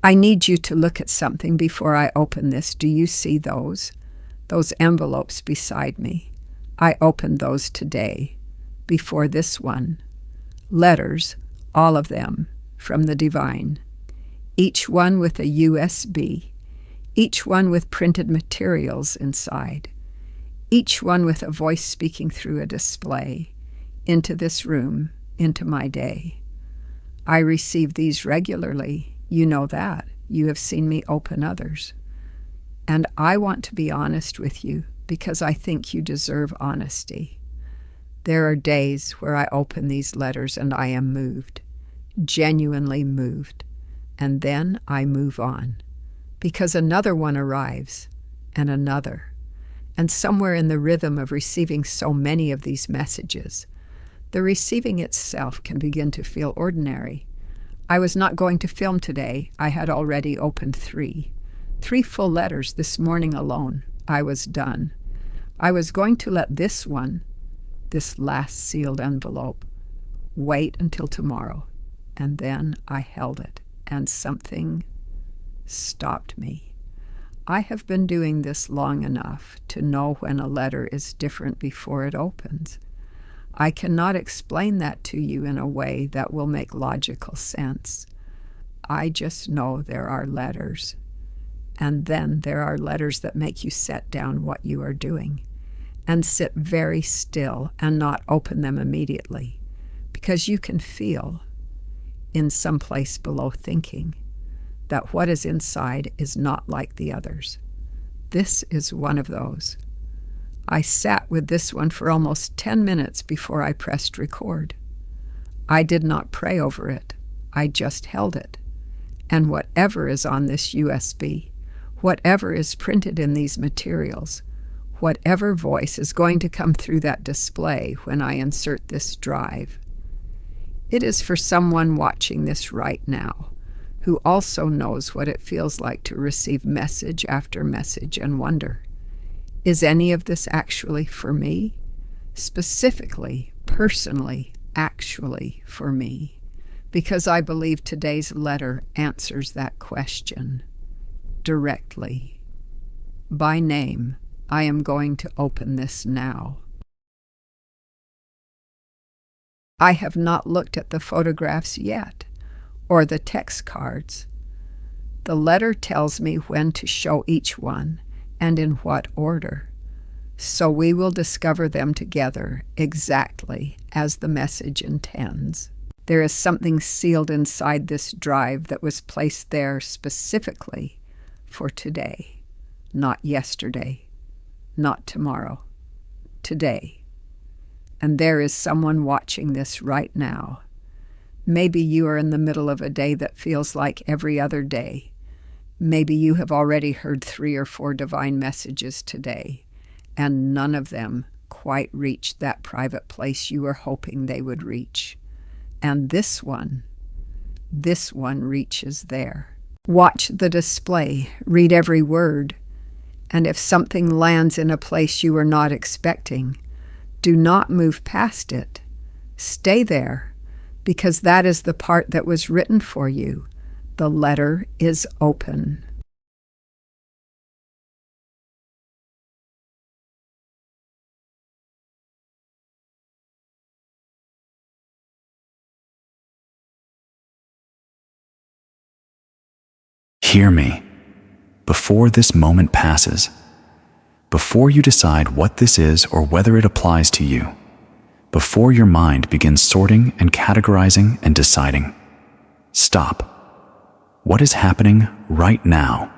I need you to look at something before I open this. Do you see those? Those envelopes beside me. I opened those today, before this one. Letters, all of them, from the divine. Each one with a USB. Each one with printed materials inside. Each one with a voice speaking through a display, into this room, into my day. I receive these regularly. You know that. You have seen me open others. And I want to be honest with you because I think you deserve honesty. There are days where I open these letters and I am moved, genuinely moved, and then I move on because another one arrives and another. And somewhere in the rhythm of receiving so many of these messages, the receiving itself can begin to feel ordinary. I was not going to film today. I had already opened 3 full letters this morning alone. I was done. I was going to let this one, this last sealed envelope, wait until tomorrow. And then I held it, and something stopped me. I have been doing this long enough to know when a letter is different before it opens. I cannot explain that to you in a way that will make logical sense. I just know there are letters. And then there are letters that make you set down what you are doing and sit very still and not open them immediately, because you can feel in some place below thinking that what is inside is not like the others. This is one of those. I sat with this one for almost 10 minutes before I pressed record. I did not pray over it. I just held it. And whatever is on this USB, whatever is printed in these materials, whatever voice is going to come through that display when I insert this drive, it is for someone watching this right now who also knows what it feels like to receive message after message and wonder, is any of this actually for me? Specifically, personally, actually for me, because I believe today's letter answers that question directly. By name, I am going to open this now. I have not looked at the photographs yet, or the text cards. The letter tells me when to show each one and in what order. So we will discover them together exactly as the message intends. There is something sealed inside this drive that was placed there specifically for today, not yesterday, not tomorrow, today. And there is someone watching this right now. Maybe you are in the middle of a day that feels like every other day. Maybe you have already heard 3 or 4 divine messages today, and none of them quite reached that private place you were hoping they would reach. And this one reaches there. Watch the display, read every word, and if something lands in a place you were not expecting, do not move past it. Stay there, because that is the part that was written for you. The letter is open. Hear me. Before this moment passes, before you decide what this is or whether it applies to you, before your mind begins sorting and categorizing and deciding, stop. What is happening right now,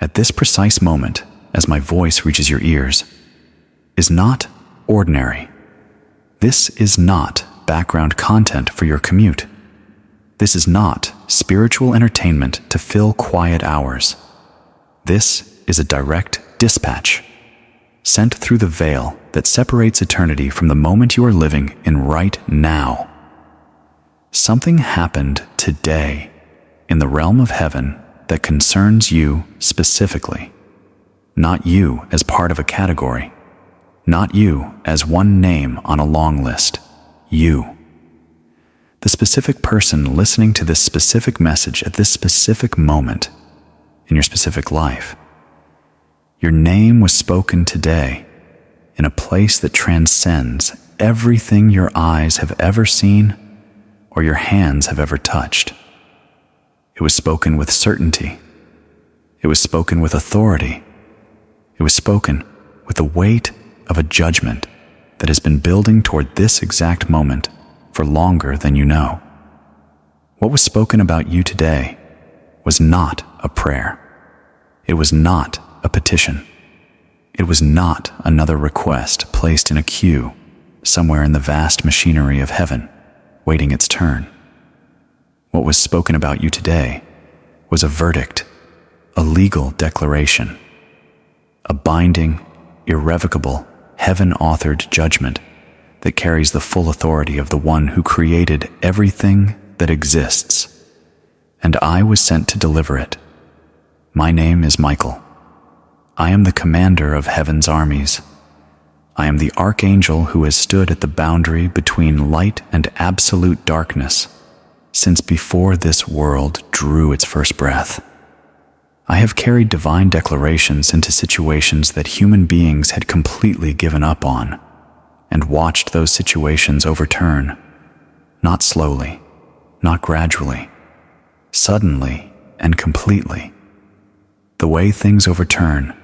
at this precise moment, as my voice reaches your ears, is not ordinary. This is not background content for your commute. This is not spiritual entertainment to fill quiet hours. This is a direct dispatch, sent through the veil that separates eternity from the moment you are living in right now. Something happened today in the realm of heaven that concerns you specifically. Not you as part of a category. Not you as one name on a long list. You. the specific person listening to this specific message at this specific moment in your specific life. Your name was spoken today in a place that transcends everything your eyes have ever seen or your hands have ever touched. It was spoken with certainty. It was spoken with authority. It was spoken with the weight of a judgment that has been building toward this exact moment for longer than you know. What was spoken about you today was not a prayer. It was not a petition. It was not another request placed in a queue somewhere in the vast machinery of heaven, waiting its turn. What was spoken about you today was a verdict, a legal declaration, a binding, irrevocable, heaven-authored judgment that carries the full authority of the one who created everything that exists. And I was sent to deliver it. My name is Michael. I am the commander of heaven's armies. I am the Archangel who has stood at the boundary between light and absolute darkness since before this world drew its first breath. I have carried divine declarations into situations that human beings had completely given up on, and watched those situations overturn, not slowly, not gradually, suddenly and completely. The way things overturn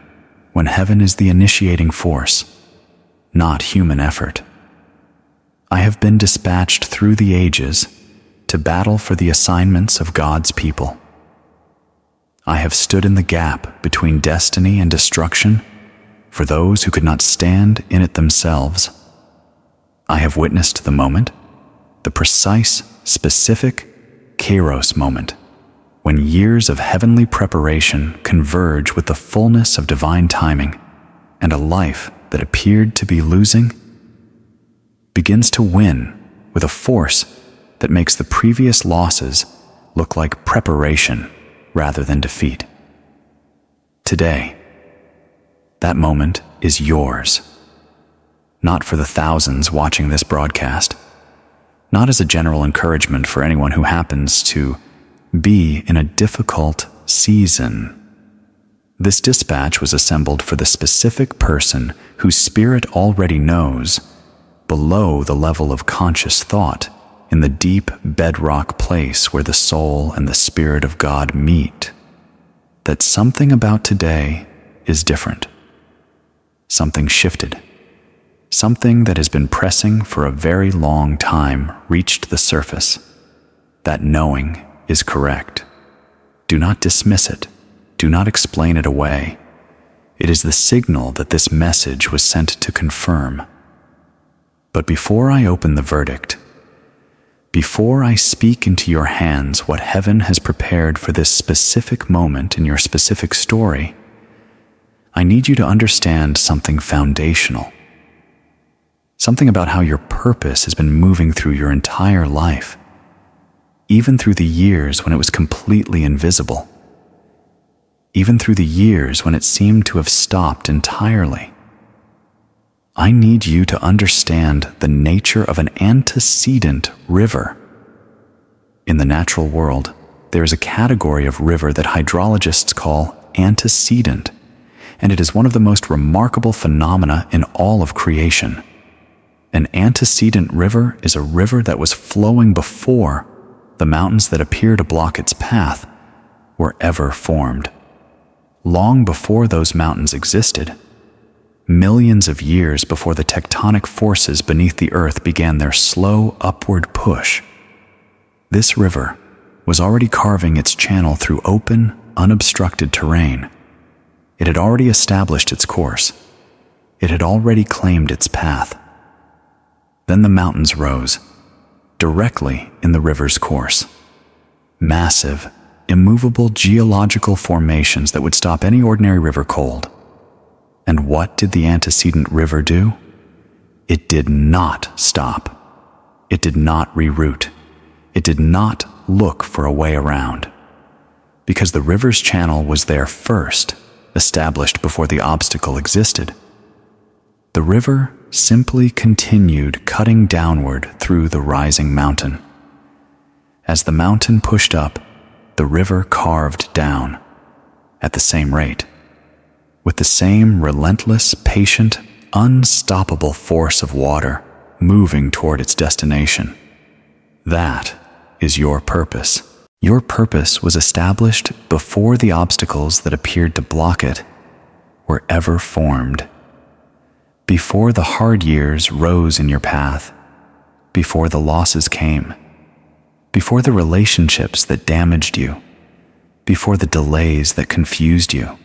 when heaven is the initiating force, not human effort. I have been dispatched through the ages to battle for the assignments of God's people. I have stood in the gap between destiny and destruction for those who could not stand in it themselves. I have witnessed the moment, the precise, specific Kairos moment, when years of heavenly preparation converge with the fullness of divine timing, and a life that appeared to be losing begins to win with a force that makes the previous losses look like preparation rather than defeat. Today, that moment is yours. Not for the thousands watching this broadcast, not as a general encouragement for anyone who happens to be in a difficult season. This dispatch was assembled for the specific person whose spirit already knows, below the level of conscious thought, in the deep bedrock place where the soul and the Spirit of God meet, that something about today is different. Something shifted. Something that has been pressing for a very long time reached the surface. That knowing is correct. Do not dismiss it. Do not explain it away. It is the signal that this message was sent to confirm. But before I open the verdict, before I speak into your hands what heaven has prepared for this specific moment in your specific story, I need you to understand something foundational. Something about how your purpose has been moving through your entire life, even through the years when it was completely invisible, even through the years when it seemed to have stopped entirely. I need you to understand the nature of an antecedent river. In the natural world, there is a category of river that hydrologists call antecedent, and it is one of the most remarkable phenomena in all of creation. An antecedent river is a river that was flowing before the mountains that appear to block its path were ever formed. Long before those mountains existed, millions of years before the tectonic forces beneath the earth began their slow upward push, this river was already carving its channel through open, unobstructed terrain. It had already established its course. It had already claimed its path. Then the mountains rose, directly in the river's course. Massive, immovable geological formations that would stop any ordinary river cold. And what did the antecedent river do? It did not stop. It did not reroute. It did not look for a way around. Because the river's channel was there first, established before the obstacle existed. The river simply continued cutting downward through the rising mountain, As the mountain pushed up, the river carved down at the same rate, with the same relentless, patient, unstoppable force of water moving toward its destination. That is your purpose. Your purpose was established before the obstacles that appeared to block it were ever formed. Before the hard years rose in your path, before the losses came, before the relationships that damaged you, before the delays that confused you,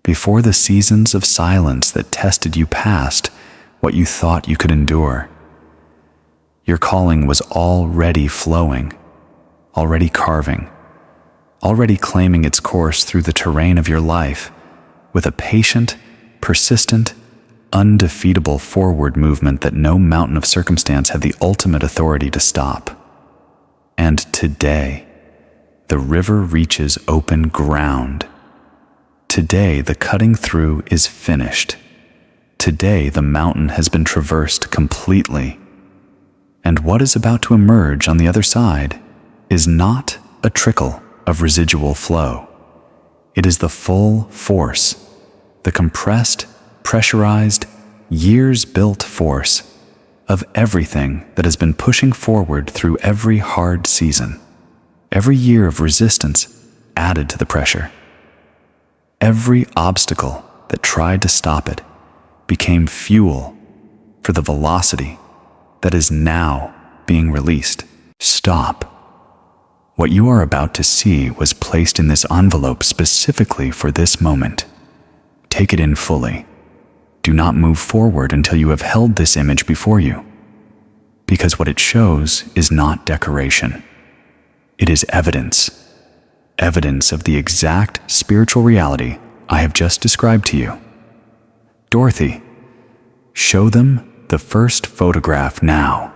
before the seasons of silence that tested you past what you thought you could endure. Your calling was already flowing, already carving, already claiming its course through the terrain of your life with a patient, persistent, undefeatable forward movement that no mountain of circumstance had the ultimate authority to stop. And today, the river reaches open ground. Today, the cutting through is finished. Today, the mountain has been traversed completely. And what is about to emerge on the other side is not a trickle of residual flow. It is the full force, the compressed, pressurized, years-built force of everything that has been pushing forward through every hard season. Every year of resistance added to the pressure. Every obstacle that tried to stop it became fuel for the velocity that is now being released. Stop. What you are about to see was placed in this envelope specifically for this moment. Take it in fully. Do not move forward until you have held this image before you, because what it shows is not decoration. It is evidence. Evidence of the exact spiritual reality I have just described to you. Dorothy, show them the first photograph now.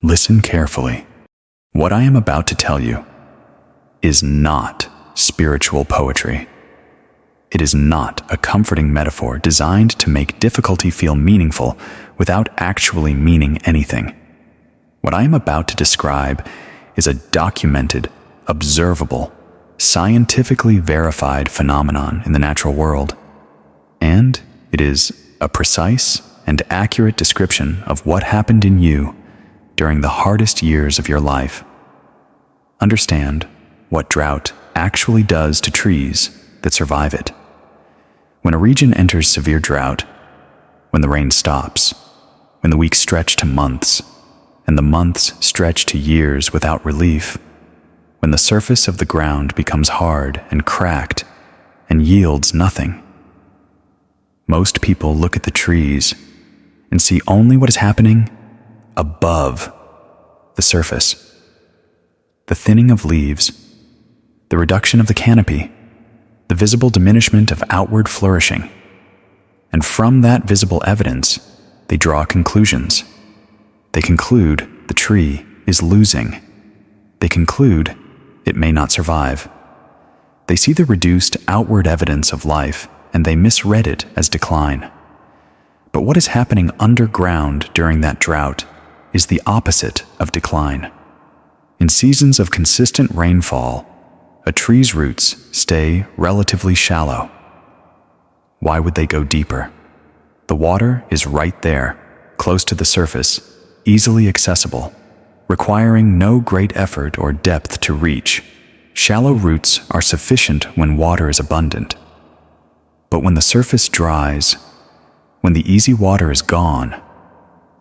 Listen carefully. What I am about to tell you is not spiritual poetry. It is not a comforting metaphor designed to make difficulty feel meaningful without actually meaning anything. What I am about to describe is a documented, observable, scientifically verified phenomenon in the natural world, and it is a precise and accurate description of what happened in you during the hardest years of your life. Understand what drought actually does to trees that survive it. When a region enters severe drought, when the rain stops, when the weeks stretch to months, and the months stretch to years without relief, when the surface of the ground becomes hard and cracked and yields nothing, most people look at the trees and see only what is happening above the surface. The thinning of leaves, the reduction of the canopy, the visible diminishment of outward flourishing. And from that visible evidence, they draw conclusions. They conclude the tree is losing. They conclude it may not survive. They see the reduced outward evidence of life, and they misread it as decline. But what is happening underground during that drought is the opposite of decline. In seasons of consistent rainfall, a tree's roots stay relatively shallow. Why would they go deeper? The water is right there, close to the surface, easily accessible, requiring no great effort or depth to reach. Shallow roots are sufficient when water is abundant. But when the surface dries, when the easy water is gone,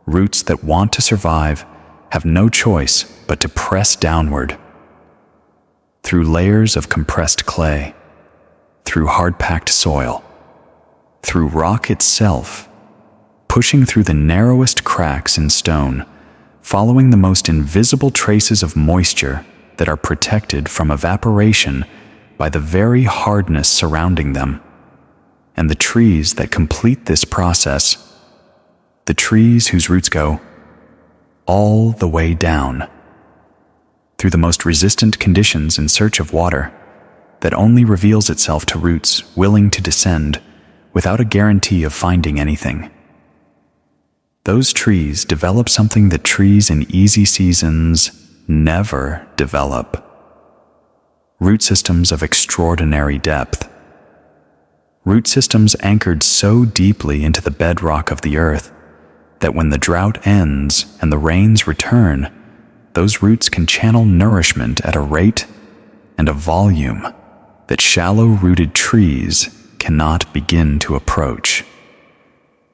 roots that want to survive have no choice but to press downward. Through layers of compressed clay, through hard-packed soil, through rock itself, pushing through the narrowest cracks in stone, following the most invisible traces of moisture that are protected from evaporation by the very hardness surrounding them. And the trees that complete this process, the trees whose roots go all the way down, through the most resistant conditions in search of water, that only reveals itself to roots willing to descend without a guarantee of finding anything. Those trees develop something that trees in easy seasons never develop. Root systems of extraordinary depth. Root systems anchored so deeply into the bedrock of the earth that when the drought ends and the rains return, those roots can channel nourishment at a rate and a volume that shallow-rooted trees cannot begin to approach.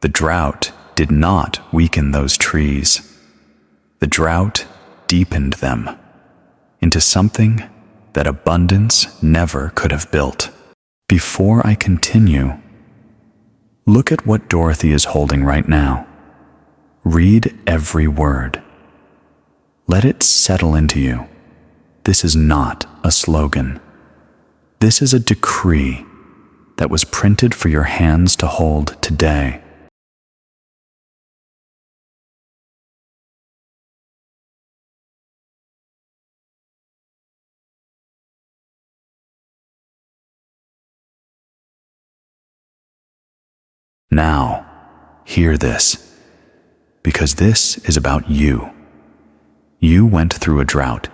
The drought did not weaken those trees. The drought deepened them into something that abundance never could have built. Before I continue, look at what Dorothy is holding right now. Read every word. Let it settle into you. This is not a slogan. This is a decree that was printed for your hands to hold today. Now, hear this, because this is about you. You went through a drought.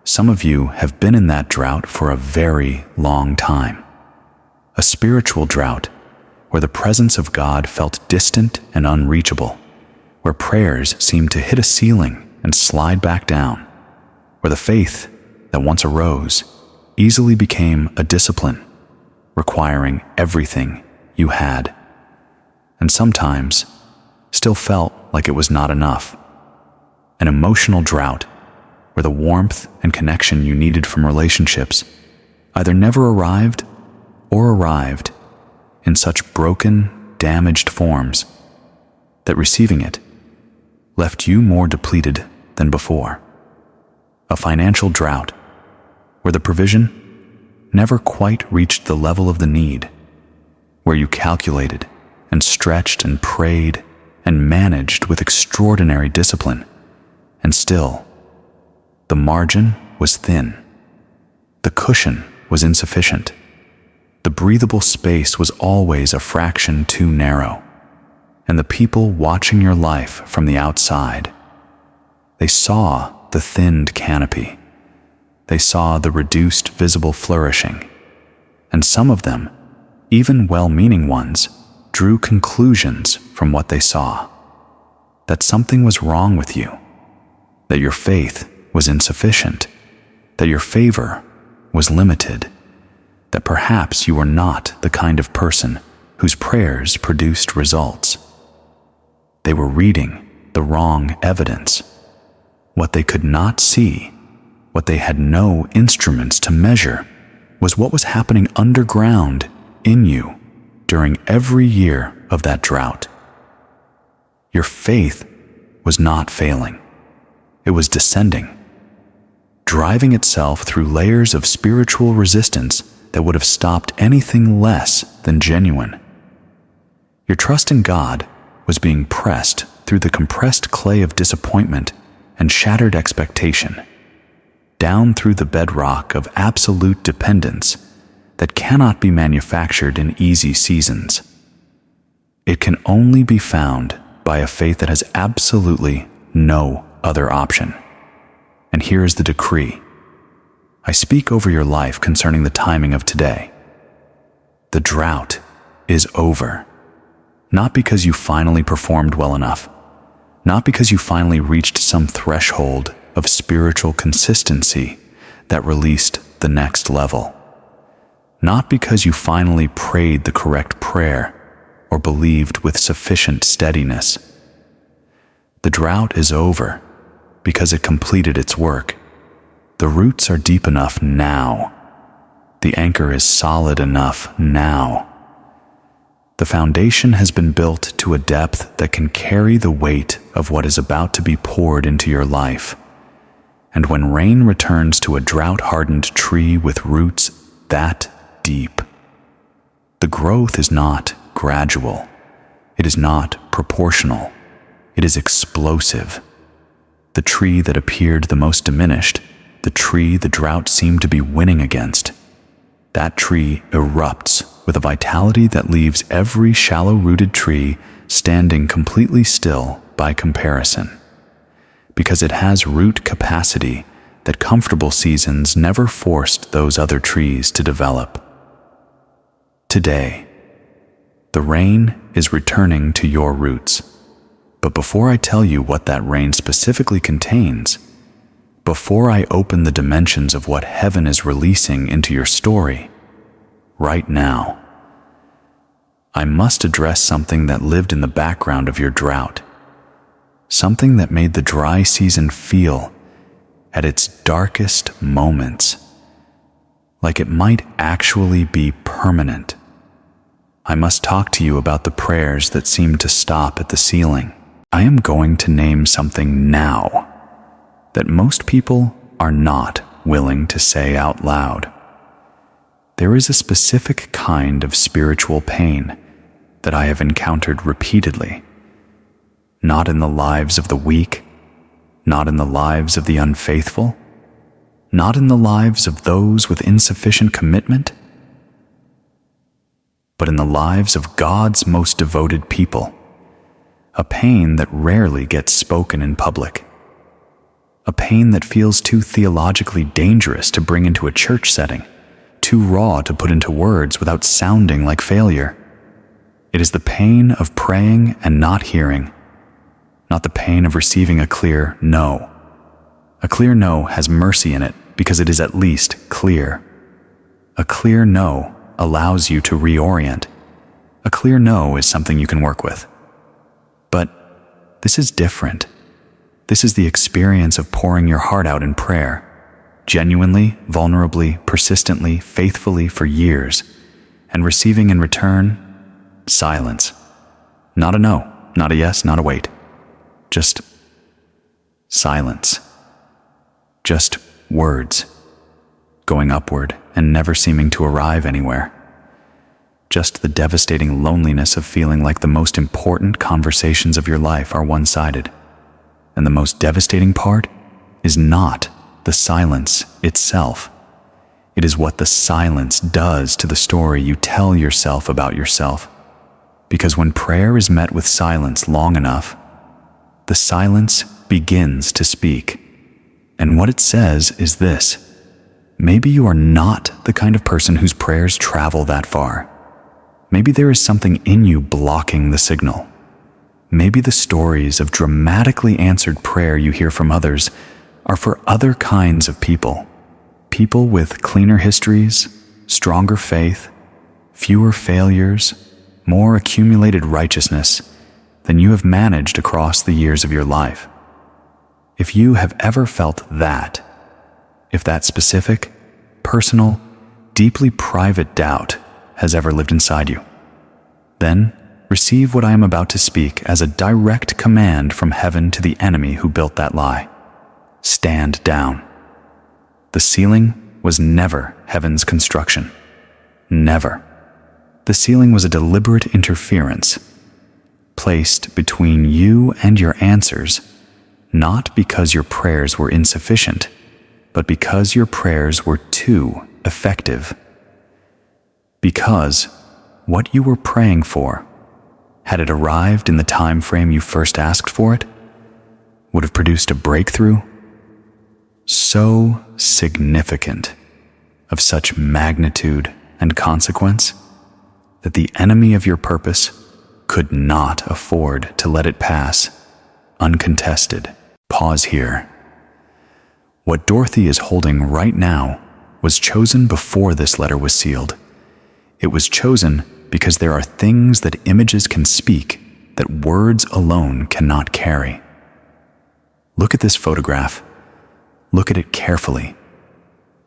Some of you have been in that drought for a very long time. A spiritual drought where the presence of God felt distant and unreachable, where prayers seemed to hit a ceiling and slide back down, where the faith that once arose easily became a discipline, requiring everything you had, and sometimes still felt like it was not enough. An emotional drought where the warmth and connection you needed from relationships either never arrived or arrived in such broken, damaged forms that receiving it left you more depleted than before. A financial drought where the provision never quite reached the level of the need, where you calculated and stretched and prayed and managed with extraordinary discipline, and still, the margin was thin. The cushion was insufficient. The breathable space was always a fraction too narrow. And the people watching your life from the outside, they saw the thinned canopy. They saw the reduced visible flourishing. And some of them, even well-meaning ones, drew conclusions from what they saw. That something was wrong with you. That your faith was insufficient, that your favor was limited, that perhaps you were not the kind of person whose prayers produced results. They were reading the wrong evidence. What they could not see, what they had no instruments to measure, was what was happening underground in you during every year of that drought. Your faith was not failing. It was descending, driving itself through layers of spiritual resistance that would have stopped anything less than genuine. Your trust in God was being pressed through the compressed clay of disappointment and shattered expectation, down through the bedrock of absolute dependence that cannot be manufactured in easy seasons. It can only be found by a faith that has absolutely no other option. And here is the decree. I speak over your life concerning the timing of today. The drought is over. Not because you finally performed well enough, not because you finally reached some threshold of spiritual consistency that released the next level. Not because you finally prayed the correct prayer or believed with sufficient steadiness. The drought is over because it completed its work. The roots are deep enough now. The anchor is solid enough now. The foundation has been built to a depth that can carry the weight of what is about to be poured into your life. And when rain returns to a drought-hardened tree with roots that deep, the growth is not gradual. It is not proportional. It is explosive. The tree that appeared the most diminished the tree the drought seemed to be winning against. That tree erupts with a vitality that leaves every shallow-rooted tree standing completely still by comparison, because it has root capacity that comfortable seasons never forced those other trees to develop. Today, the rain is returning to your roots. But before I tell you what that rain specifically contains, before I open the dimensions of what heaven is releasing into your story, right now, I must address something that lived in the background of your drought, something that made the dry season feel, at its darkest moments, like it might actually be permanent. I must talk to you about the prayers that seemed to stop at the ceiling. I am going to name something now that most people are not willing to say out loud. There is a specific kind of spiritual pain that I have encountered repeatedly, not in the lives of the weak, not in the lives of the unfaithful, not in the lives of those with insufficient commitment, but in the lives of God's most devoted people, a pain that rarely gets spoken in public, a pain that feels too theologically dangerous to bring into a church setting, too raw to put into words without sounding like failure. It is the pain of praying and not hearing, not the pain of receiving a clear no. A clear no has mercy in it because it is at least clear. A clear no allows you to reorient. A clear no is something you can work with. But this is different. This is the experience of pouring your heart out in prayer, genuinely, vulnerably, persistently, faithfully for years, and receiving in return silence. Not a no, not a yes, not a wait. Just silence. Just words, going upward and never seeming to arrive anywhere. Just the devastating loneliness of feeling like the most important conversations of your life are one-sided. And the most devastating part is not the silence itself. It is what the silence does to the story you tell yourself about yourself. Because when prayer is met with silence long enough, the silence begins to speak. And what it says is this: maybe you are not the kind of person whose prayers travel that far. Maybe there is something in you blocking the signal. Maybe the stories of dramatically answered prayer you hear from others are for other kinds of people. People with cleaner histories, stronger faith, fewer failures, more accumulated righteousness than you have managed across the years of your life. If you have ever felt that, if that specific, personal, deeply private doubt has ever lived inside you, then receive what I am about to speak as a direct command from heaven to the enemy who built that lie. Stand down. The ceiling was never heaven's construction. Never. The ceiling was a deliberate interference, placed between you and your answers, not because your prayers were insufficient, but because your prayers were too effective. Because what you were praying for, had it arrived in the time frame you first asked for it, would have produced a breakthrough so significant, of such magnitude and consequence, that the enemy of your purpose could not afford to let it pass uncontested. Pause here. What Dorothy is holding right now was chosen before this letter was sealed. It was chosen because there are things that images can speak that words alone cannot carry. Look at this photograph. Look at it carefully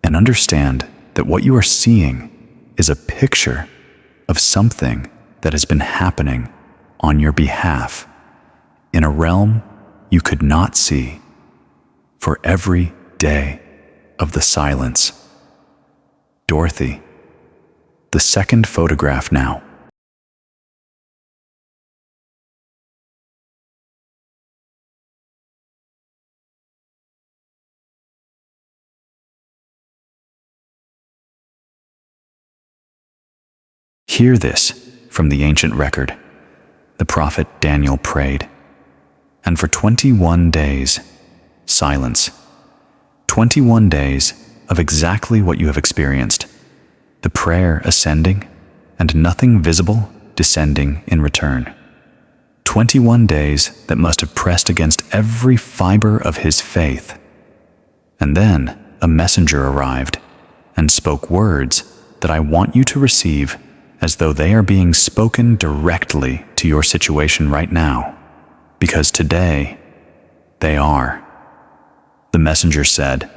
and understand that what you are seeing is a picture of something that has been happening on your behalf in a realm you could not see for every day of the silence. Dorothy, the second photograph now. Hear this from the ancient record. The prophet Daniel prayed, and for 21 days, silence. 21 days of exactly what you have experienced. The prayer ascending and nothing visible descending in return. 21 days that must have pressed against every fiber of his faith. And then a messenger arrived and spoke words that I want you to receive as though they are being spoken directly to your situation right now, because today they are. The messenger said,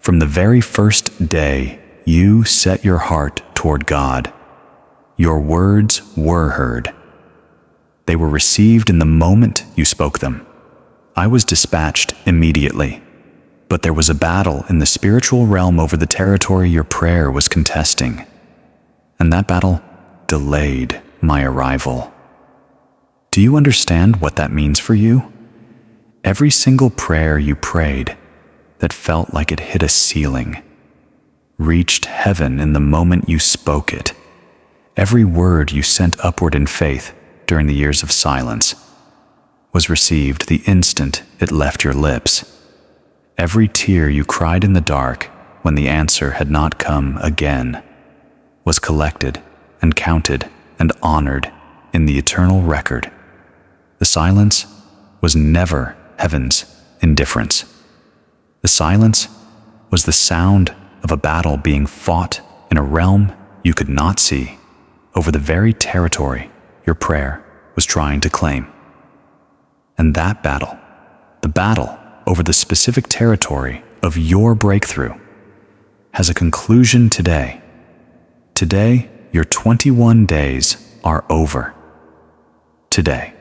"From the very first day you set your heart toward God, your words were heard. They were received in the moment you spoke them. I was dispatched immediately, but there was a battle in the spiritual realm over the territory your prayer was contesting, and that battle delayed my arrival." Do you understand what that means for you? Every single prayer you prayed that felt like it hit a ceiling reached heaven in the moment you spoke it. Every word you sent upward in faith during the years of silence was received the instant it left your lips. Every tear you cried in the dark when the answer had not come again was collected and counted and honored in the eternal record. The silence was never heaven's indifference. The silence was the sound of a battle being fought in a realm you could not see over the very territory your prayer was trying to claim. And that battle, the battle over the specific territory of your breakthrough, has a conclusion today. Today, your 21 days are over. Today.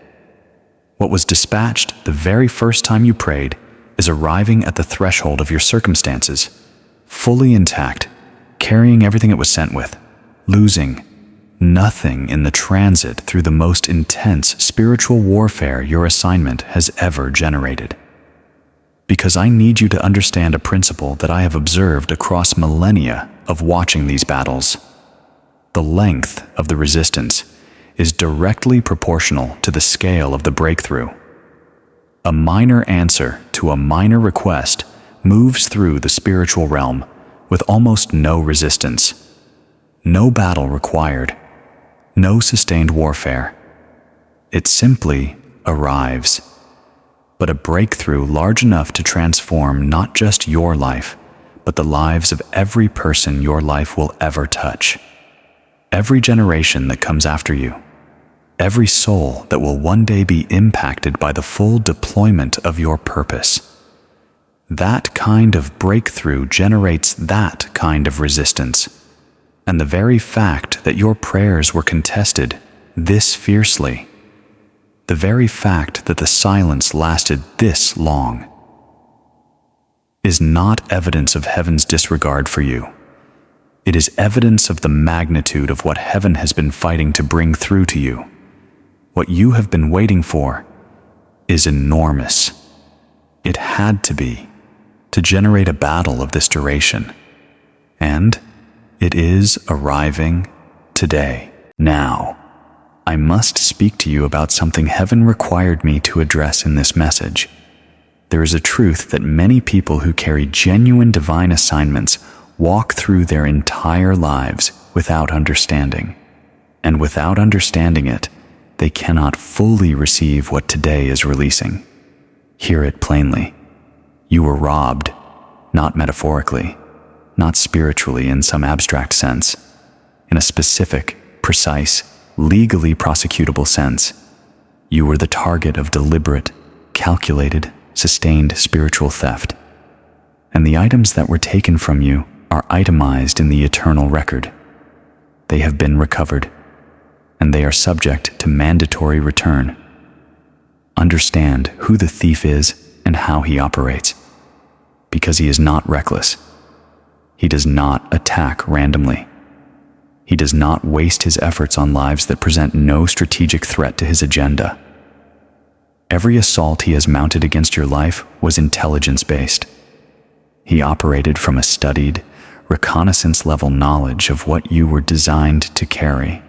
What was dispatched the very first time you prayed is arriving at the threshold of your circumstances, fully intact, carrying everything it was sent with, losing nothing in the transit through the most intense spiritual warfare your assignment has ever generated. Because I need you to understand a principle that I have observed across millennia of watching these battles. The length of the resistance is directly proportional to the scale of the breakthrough. A minor answer to a minor request moves through the spiritual realm with almost no resistance. No battle required, no sustained warfare. It simply arrives. But a breakthrough large enough to transform not just your life, but the lives of every person your life will ever touch. Every generation that comes after you. Every soul that will one day be impacted by the full deployment of your purpose. That kind of breakthrough generates that kind of resistance. And the very fact that your prayers were contested this fiercely, the very fact that the silence lasted this long, is not evidence of heaven's disregard for you. It is evidence of the magnitude of what heaven has been fighting to bring through to you. What you have been waiting for is enormous. It had to be, to generate a battle of this duration. And it is arriving today. Now, I must speak to you about something heaven required me to address in this message. There is a truth that many people who carry genuine divine assignments walk through their entire lives without understanding. And without understanding it, they cannot fully receive what today is releasing. Hear it plainly. You were robbed, not metaphorically, not spiritually in some abstract sense, in a specific, precise, legally prosecutable sense. You were the target of deliberate, calculated, sustained spiritual theft. And the items that were taken from you are itemized in the eternal record. They have been recovered, and they are subject to mandatory return. Understand who the thief is and how he operates, because he is not reckless. He does not attack randomly. He does not waste his efforts on lives that present no strategic threat to his agenda. Every assault he has mounted against your life was intelligence-based. He operated from a studied, reconnaissance-level knowledge of what you were designed to carry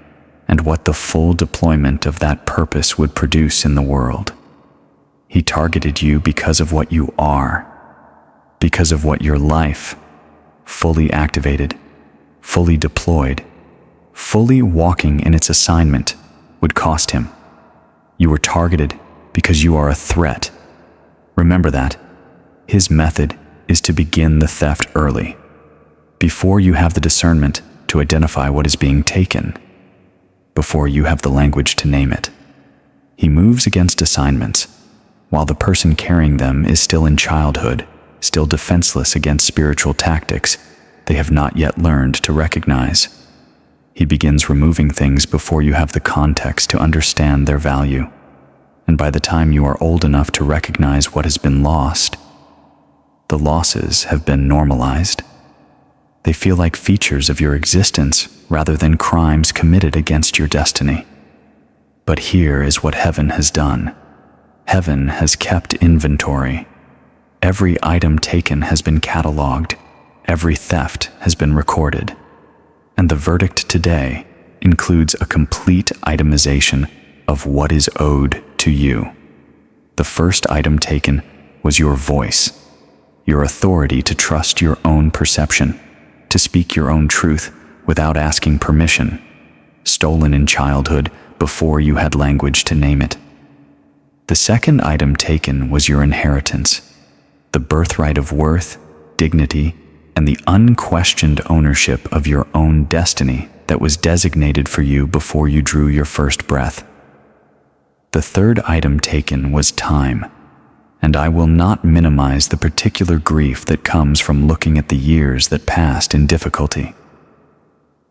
and what the full deployment of that purpose would produce in the world. He targeted you because of what you are, because of what your life, fully activated, fully deployed, fully walking in its assignment, would cost him. You were targeted because you are a threat. Remember that. His method is to begin the theft early, before you have the discernment to identify what is being taken, before you have the language to name it. He moves against assignments, while the person carrying them is still in childhood, still defenseless against spiritual tactics they have not yet learned to recognize. He begins removing things before you have the context to understand their value, and by the time you are old enough to recognize what has been lost, the losses have been normalized. They feel like features of your existence rather than crimes committed against your destiny. But here is what heaven has done. Heaven has kept inventory. Every item taken has been cataloged. Every theft has been recorded. And the verdict today includes a complete itemization of what is owed to you. The first item taken was your voice, your authority to trust your own perception, to speak your own truth without asking permission, stolen in childhood before you had language to name it. The second item taken was your inheritance, the birthright of worth, dignity, and the unquestioned ownership of your own destiny that was designated for you before you drew your first breath. The third item taken was time, and I will not minimize the particular grief that comes from looking at the years that passed in difficulty.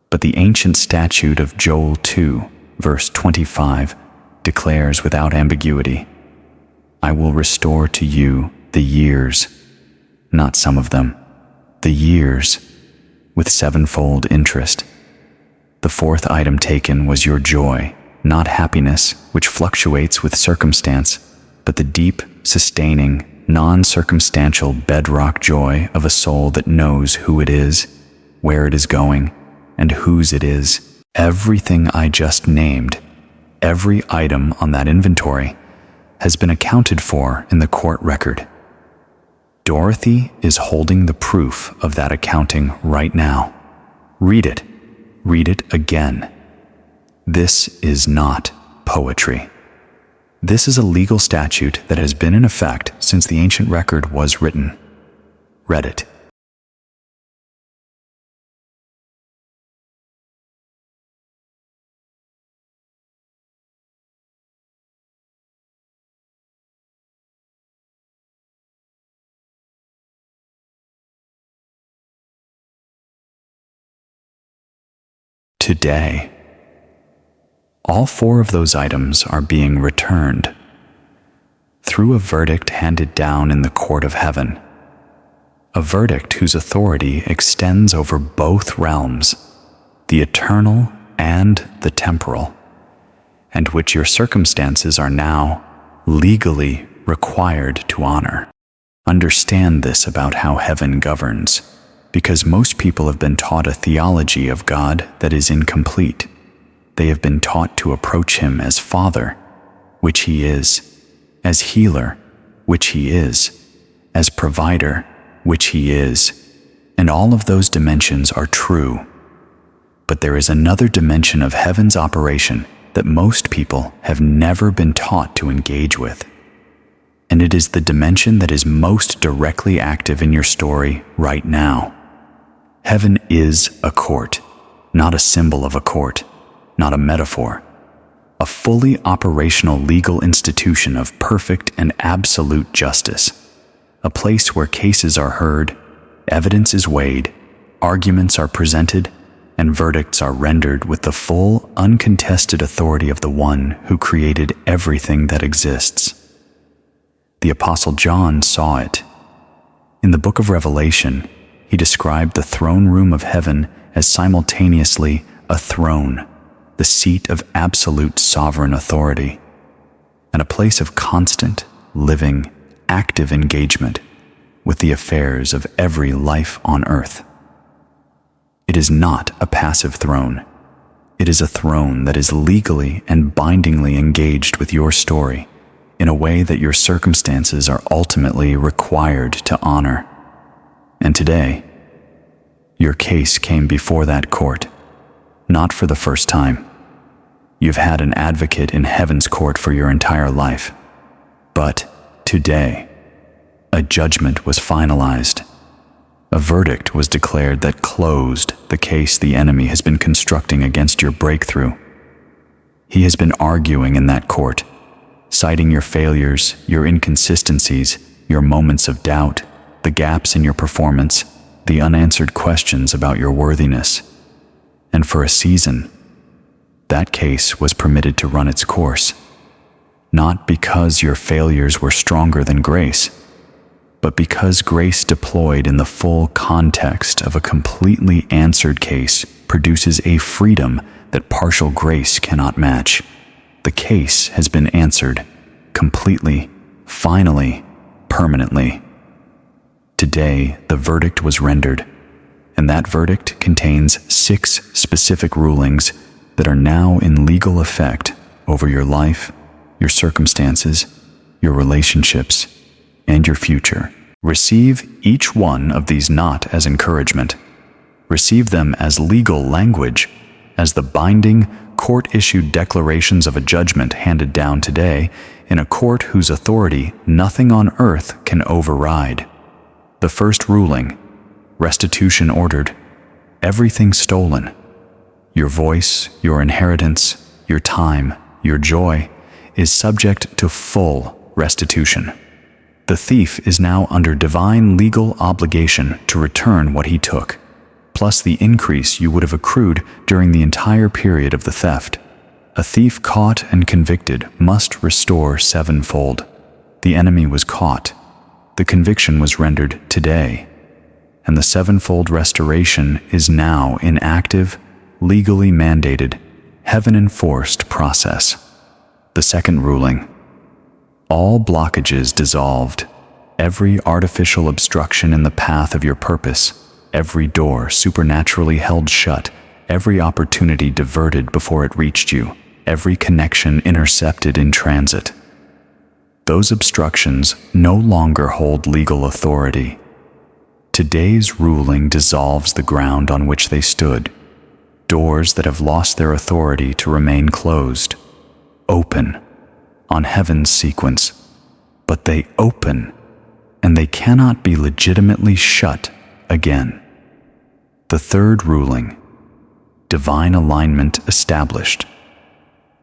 But the ancient statute of Joel 2, verse 25, declares without ambiguity, I will restore to you the years, not some of them, the years, with sevenfold interest. The fourth item taken was your joy, not happiness, which fluctuates with circumstance, but the deep, sustaining, non-circumstantial bedrock joy of a soul that knows who it is, where it is going, and whose it is. Everything I just named, every item on that inventory, has been accounted for in the court record. Dorothy is holding the proof of that accounting right now. Read it. Read it again. This is not poetry. This is a legal statute that has been in effect since the ancient record was written. Read it. Today, all four of those items are being returned through a verdict handed down in the court of heaven, a verdict whose authority extends over both realms, the eternal and the temporal, and which your circumstances are now legally required to honor. Understand this about how heaven governs, because most people have been taught a theology of God that is incomplete. They have been taught to approach him as Father, which he is, as Healer, which he is, as Provider, which he is, and all of those dimensions are true. But there is another dimension of heaven's operation that most people have never been taught to engage with. And it is the dimension that is most directly active in your story right now. Heaven is a court, not a symbol of a court, not a metaphor, a fully operational legal institution of perfect and absolute justice, a place where cases are heard, evidence is weighed, arguments are presented, and verdicts are rendered with the full, uncontested authority of the one who created everything that exists. The Apostle John saw it. In the book of Revelation, he described the throne room of heaven as simultaneously a throne, the seat of absolute sovereign authority, and a place of constant, living, active engagement with the affairs of every life on earth. It is not a passive throne. It is a throne that is legally and bindingly engaged with your story in a way that your circumstances are ultimately required to honor. And today, your case came before that court, not for the first time. You've had an advocate in heaven's court for your entire life. But today, a judgment was finalized. A verdict was declared that closed the case the enemy has been constructing against your breakthrough. He has been arguing in that court, citing your failures, your inconsistencies, your moments of doubt, the gaps in your performance, the unanswered questions about your worthiness. And for a season, that case was permitted to run its course, not because your failures were stronger than grace, but because grace deployed in the full context of a completely answered case produces a freedom that partial grace cannot match. The case has been answered, completely, finally, permanently. Today, the verdict was rendered, and that verdict contains 6 specific rulings that are now in legal effect over your life, your circumstances, your relationships, and your future. Receive each one of these not as encouragement. Receive them as legal language, as the binding, court-issued declarations of a judgment handed down today in a court whose authority nothing on earth can override. The first ruling, restitution ordered, everything stolen. Your voice, your inheritance, your time, your joy is subject to full restitution. The thief is now under divine legal obligation to return what he took, plus the increase you would have accrued during the entire period of the theft. A thief caught and convicted must restore 7-fold. The enemy was caught. The conviction was rendered today, and the 7-fold restoration is now in active, legally mandated, heaven-enforced process. The second ruling, all blockages dissolved, every artificial obstruction in the path of your purpose, every door supernaturally held shut, every opportunity diverted before it reached you, every connection intercepted in transit. Those obstructions no longer hold legal authority. Today's ruling dissolves the ground on which they stood. Doors that have lost their authority to remain closed open on heaven's sequence, but they open, and they cannot be legitimately shut again. The third ruling, divine alignment established.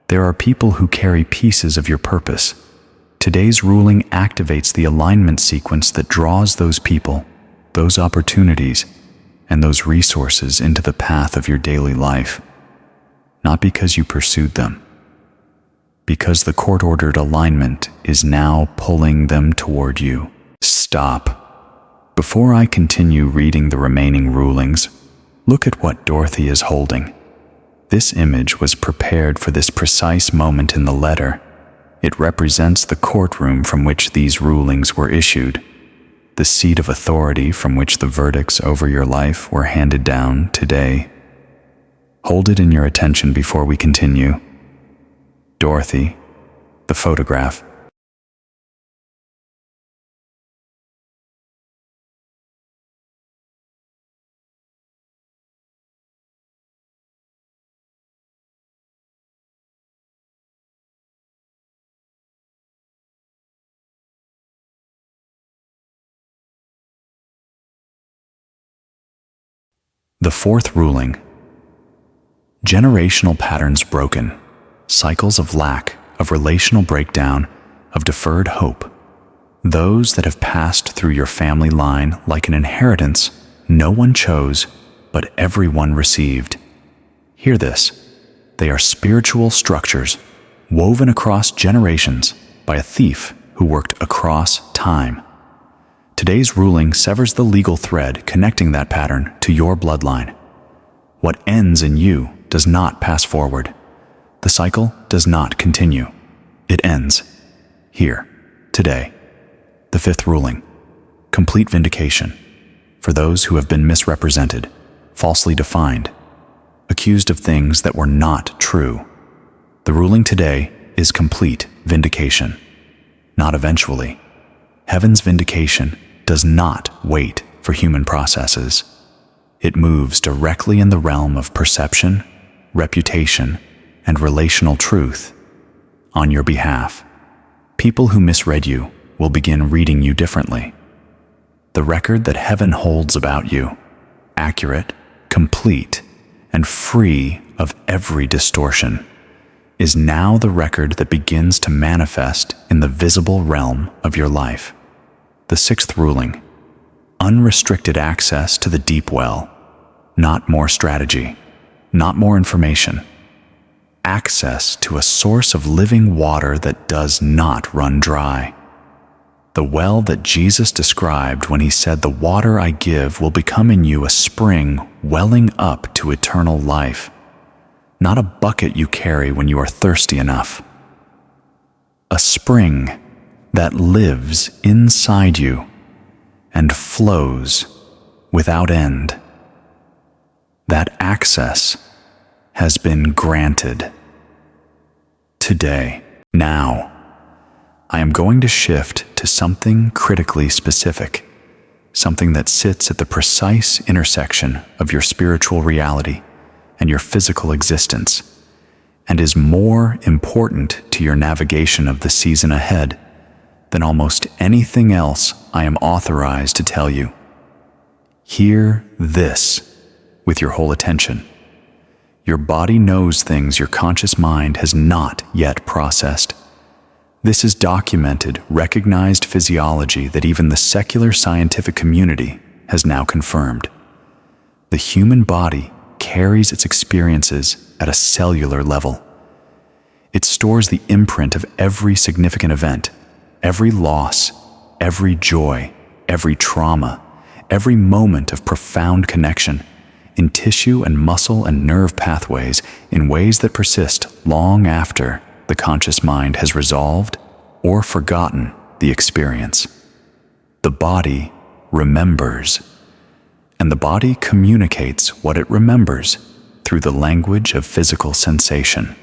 There are people who carry pieces of your purpose. Today's ruling activates the alignment sequence that draws those people, those opportunities, and those resources into the path of your daily life, not because you pursued them, because the court-ordered alignment is now pulling them toward you. Stop. Before I continue reading the remaining rulings, look at what Dorothy is holding. This image was prepared for this precise moment in the letter. It represents the courtroom from which these rulings were issued, the seat of authority from which the verdicts over your life were handed down today. Hold it in your attention before we continue. Dorothy, the photograph. The fourth ruling, generational patterns broken, cycles of lack, of relational breakdown, of deferred hope. Those that have passed through your family line like an inheritance no one chose, but everyone received. Hear this. They are spiritual structures woven across generations by a thief who worked across time. Today's ruling severs the legal thread connecting that pattern to your bloodline. What ends in you does not pass forward. The cycle does not continue. It ends here, today. The fifth ruling, complete vindication. For those who have been misrepresented, falsely defined, accused of things that were not true. The ruling today is complete vindication, not eventually. Heaven's vindication does not wait for human processes. It moves directly in the realm of perception, reputation, and relational truth. On your behalf, people who misread you will begin reading you differently. The record that heaven holds about you, accurate, complete, and free of every distortion, is now the record that begins to manifest in the visible realm of your life. The sixth ruling: unrestricted access to the deep well, not more strategy, not more information. Access to a source of living water that does not run dry. The well that Jesus described when he said, "The water I give will become in you a spring welling up to eternal life," not a bucket you carry when you are thirsty enough. A spring that lives inside you and flows without end. That access has been granted. Today, now, I am going to shift to something critically specific, something that sits at the precise intersection of your spiritual reality and your physical existence, and is more important to your navigation of the season ahead than almost anything else I am authorized to tell you. Hear this with your whole attention. Your body knows things your conscious mind has not yet processed. This is documented, recognized physiology that even the secular scientific community has now confirmed. The human body carries its experiences at a cellular level. It stores the imprint of every significant event, every loss, every joy, every trauma, every moment of profound connection, in tissue and muscle and nerve pathways in ways that persist long after the conscious mind has resolved or forgotten the experience. The body remembers, and the body communicates what it remembers through the language of physical sensation.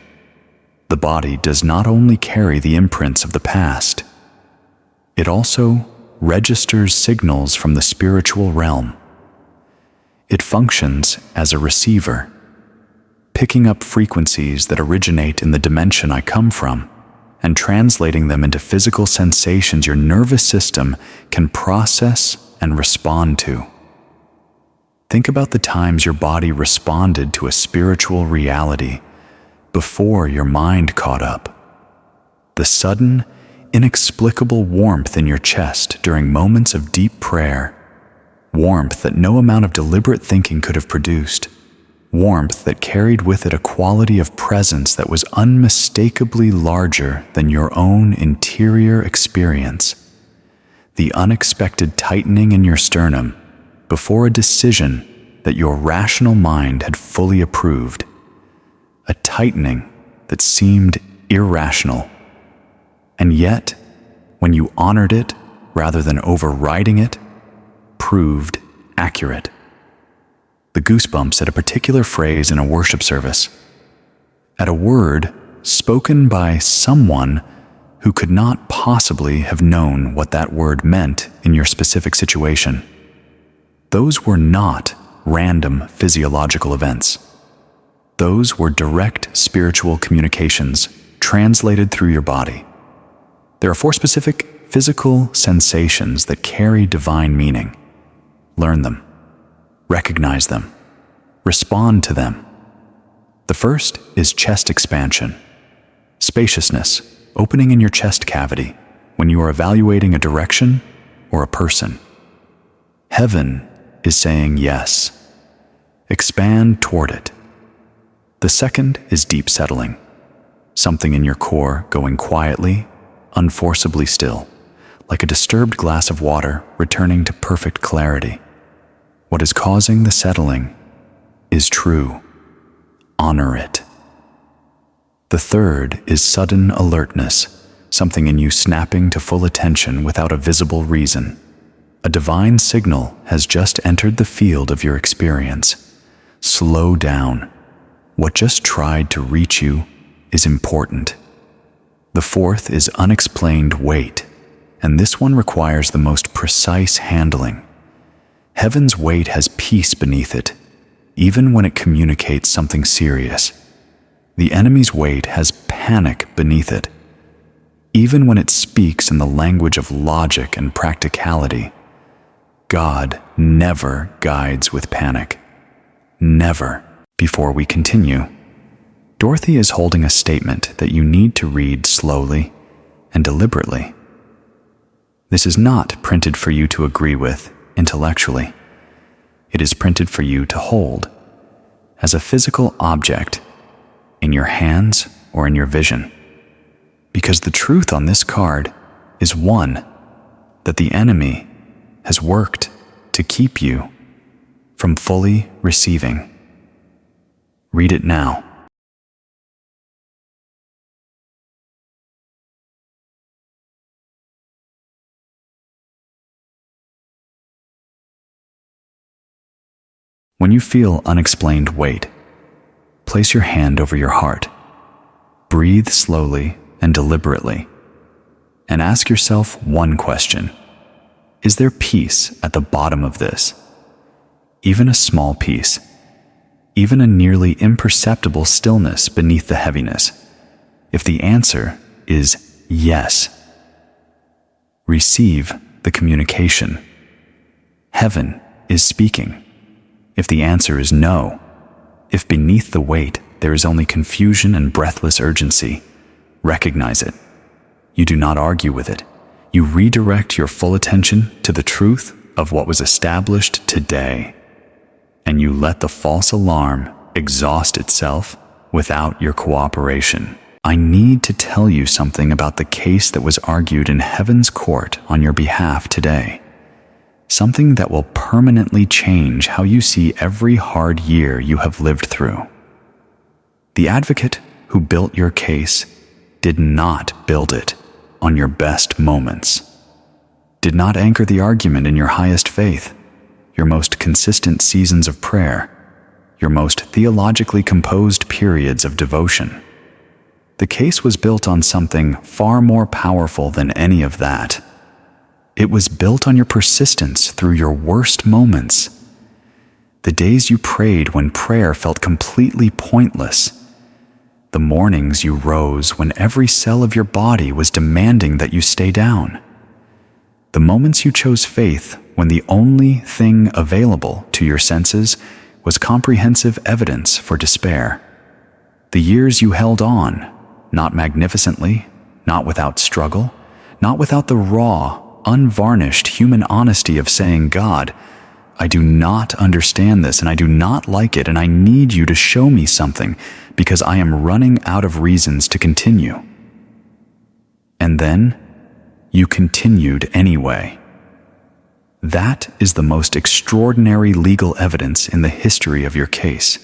The body does not only carry the imprints of the past, it also registers signals from the spiritual realm. It functions as a receiver, picking up frequencies that originate in the dimension I come from and translating them into physical sensations your nervous system can process and respond to. Think about the times your body responded to a spiritual reality before your mind caught up. The sudden, inexplicable warmth in your chest during moments of deep prayer, warmth that no amount of deliberate thinking could have produced, warmth that carried with it a quality of presence that was unmistakably larger than your own interior experience, the unexpected tightening in your sternum before a decision that your rational mind had fully approved, a tightening that seemed irrational, and yet, when you honored it rather than overriding it, proved accurate. The goosebumps at a particular phrase in a worship service, at a word spoken by someone who could not possibly have known what that word meant in your specific situation. Those were not random physiological events. Those were direct spiritual communications translated through your body. There are 4 specific physical sensations that carry divine meaning. Learn them. Recognize them. Respond to them. The first is chest expansion. Spaciousness, opening in your chest cavity when you are evaluating a direction or a person. Heaven is saying yes. Expand toward it. The second is deep settling. Something in your core going quietly, unforceably still, like a disturbed glass of water returning to perfect clarity. What is causing the settling is true. Honor it. The third is sudden alertness, something in you snapping to full attention without a visible reason. A divine signal has just entered the field of your experience, Slow down. What just tried to reach you is important. The fourth is unexplained weight, and this one requires the most precise handling. Heaven's weight has peace beneath it, even when it communicates something serious. The enemy's weight has panic beneath it, even when it speaks in the language of logic and practicality. God never guides with panic. Never. Before we continue, Dorothy is holding a statement that you need to read slowly and deliberately. This is not printed for you to agree with intellectually. It is printed for you to hold as a physical object in your hands or in your vision. Because the truth on this card is one, that the enemy has worked to keep you from fully receiving. Read it now. When you feel unexplained weight, place your hand over your heart. Breathe slowly and deliberately, and ask yourself one question. Is there peace at the bottom of this? Even a small peace, even a nearly imperceptible stillness beneath the heaviness? If the answer is yes, receive the communication. Heaven is speaking. If the answer is no, if beneath the weight there is only confusion and breathless urgency, recognize it. You do not argue with it. You redirect your full attention to the truth of what was established today, and you let the false alarm exhaust itself without your cooperation. I need to tell you something about the case that was argued in Heaven's court on your behalf today. Something that will permanently change how you see every hard year you have lived through. The advocate who built your case did not build it on your best moments, did not anchor the argument in your highest faith, your most consistent seasons of prayer, your most theologically composed periods of devotion. The case was built on something far more powerful than any of that. It was built on your persistence through your worst moments. The days you prayed when prayer felt completely pointless. The mornings you rose when every cell of your body was demanding that you stay down. The moments you chose faith when the only thing available to your senses was comprehensive evidence for despair. The years you held on, not magnificently, not without struggle, not without the raw, unvarnished human honesty of saying, God, I do not understand this and I do not like it and I need you to show me something because I am running out of reasons to continue. And then you continued anyway. That is the most extraordinary legal evidence in the history of your case.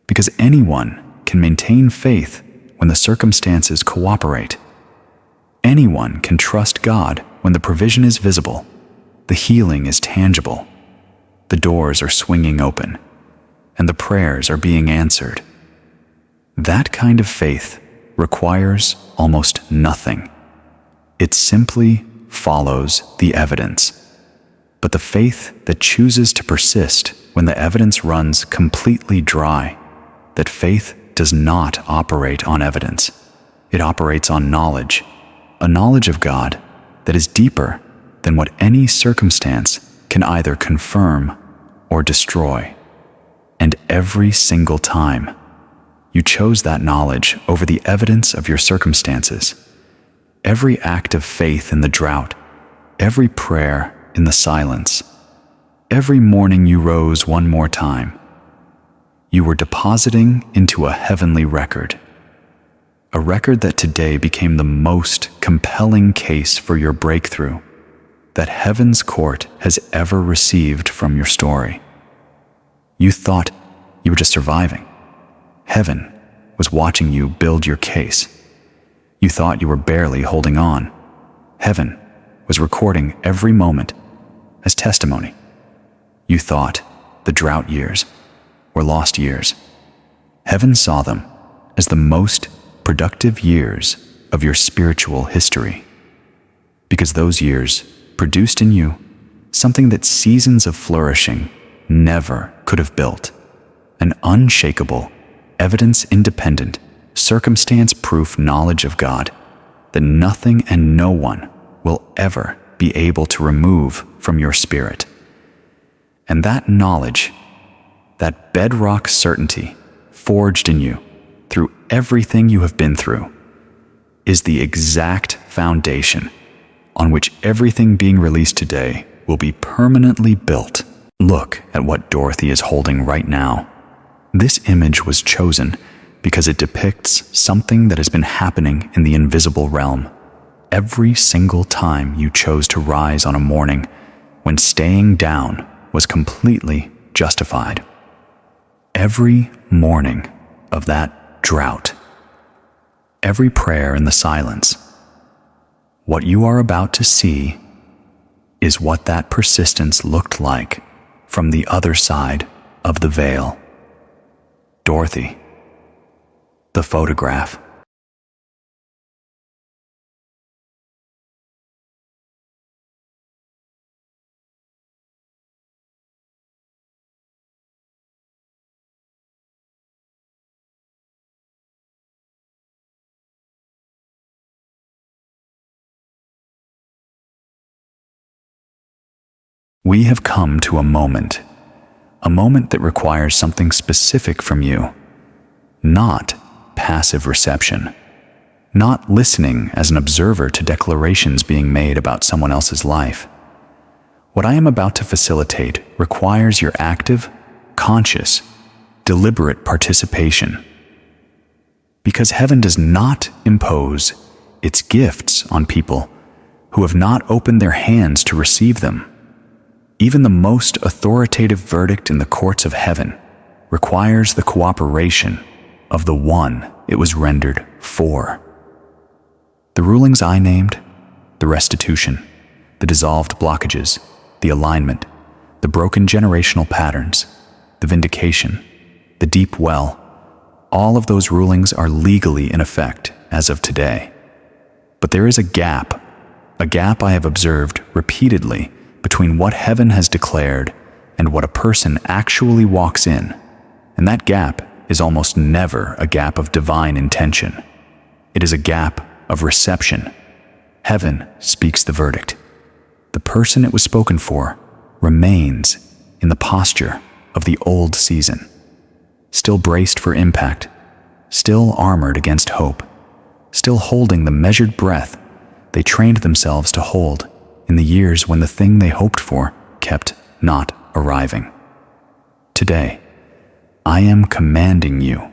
Because anyone can maintain faith when the circumstances cooperate. Anyone can trust God when the provision is visible, the healing is tangible, the doors are swinging open, and the prayers are being answered. That kind of faith requires almost nothing. It simply follows the evidence. But the faith that chooses to persist when the evidence runs completely dry, that faith does not operate on evidence. It operates on knowledge, a knowledge of God that is deeper than what any circumstance can either confirm or destroy. And every single time, you chose that knowledge over the evidence of your circumstances. Every act of faith in the drought, every prayer in the silence, every morning you rose one more time, you were depositing into a heavenly record. A record that today became the most compelling case for your breakthrough that Heaven's court has ever received from your story. You thought you were just surviving. Heaven was watching you build your case. You thought you were barely holding on. Heaven was recording every moment as testimony. You thought the drought years, were lost years. Heaven saw them as the most productive years of your spiritual history, because those years produced in you something that seasons of flourishing never could have built: an unshakable, evidence-independent, circumstance-proof knowledge of God that nothing and no one will ever be able to remove from your spirit. And that knowledge, that bedrock certainty forged in you through everything you have been through, is the exact foundation on which everything being released today will be permanently built. Look at what Dorothy is holding right now. This image was chosen because it depicts something that has been happening in the invisible realm every single time you chose to rise on a morning when staying down was completely justified. Every morning of that drought, every prayer in the silence. What you are about to see is what that persistence looked like from the other side of the veil. Dorothy, the photograph. We have come to a moment that requires something specific from you, not passive reception, not listening as an observer to declarations being made about someone else's life. What I am about to facilitate requires your active, conscious, deliberate participation. Because heaven does not impose its gifts on people who have not opened their hands to receive them. Even the most authoritative verdict in the courts of heaven requires the cooperation of the one it was rendered for. The rulings I named, the restitution, the dissolved blockages, the alignment, the broken generational patterns, the vindication, the deep well, all of those rulings are legally in effect as of today. But there is a gap I have observed repeatedly between what heaven has declared and what a person actually walks in, and that gap is almost never a gap of divine intention. It is a gap of reception. Heaven speaks the verdict. The person it was spoken for remains in the posture of the old season, still braced for impact, still armored against hope, still holding the measured breath they trained themselves to hold in the years when the thing they hoped for kept not arriving. Today, I am commanding you,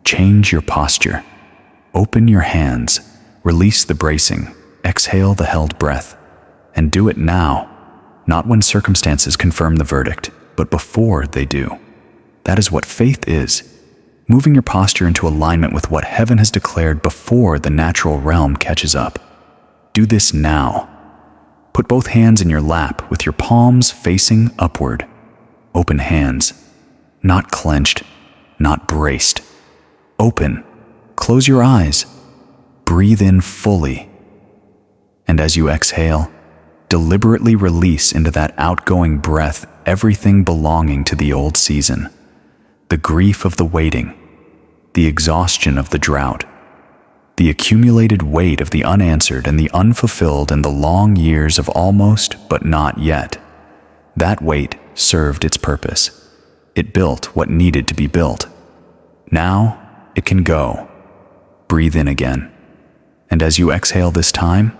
change your posture, open your hands, release the bracing, exhale the held breath, and do it now, not when circumstances confirm the verdict, but before they do. That is what faith is, moving your posture into alignment with what heaven has declared before the natural realm catches up. Do this now. Put both hands in your lap with your palms facing upward. Open hands, not clenched, not braced. Open. Close your eyes. Breathe in fully. And as you exhale, deliberately release into that outgoing breath everything belonging to the old season. The grief of the waiting, the exhaustion of the drought, the accumulated weight of the unanswered and the unfulfilled and the long years of almost but not yet. That weight served its purpose. It built what needed to be built. Now it can go. Breathe in again. And as you exhale this time,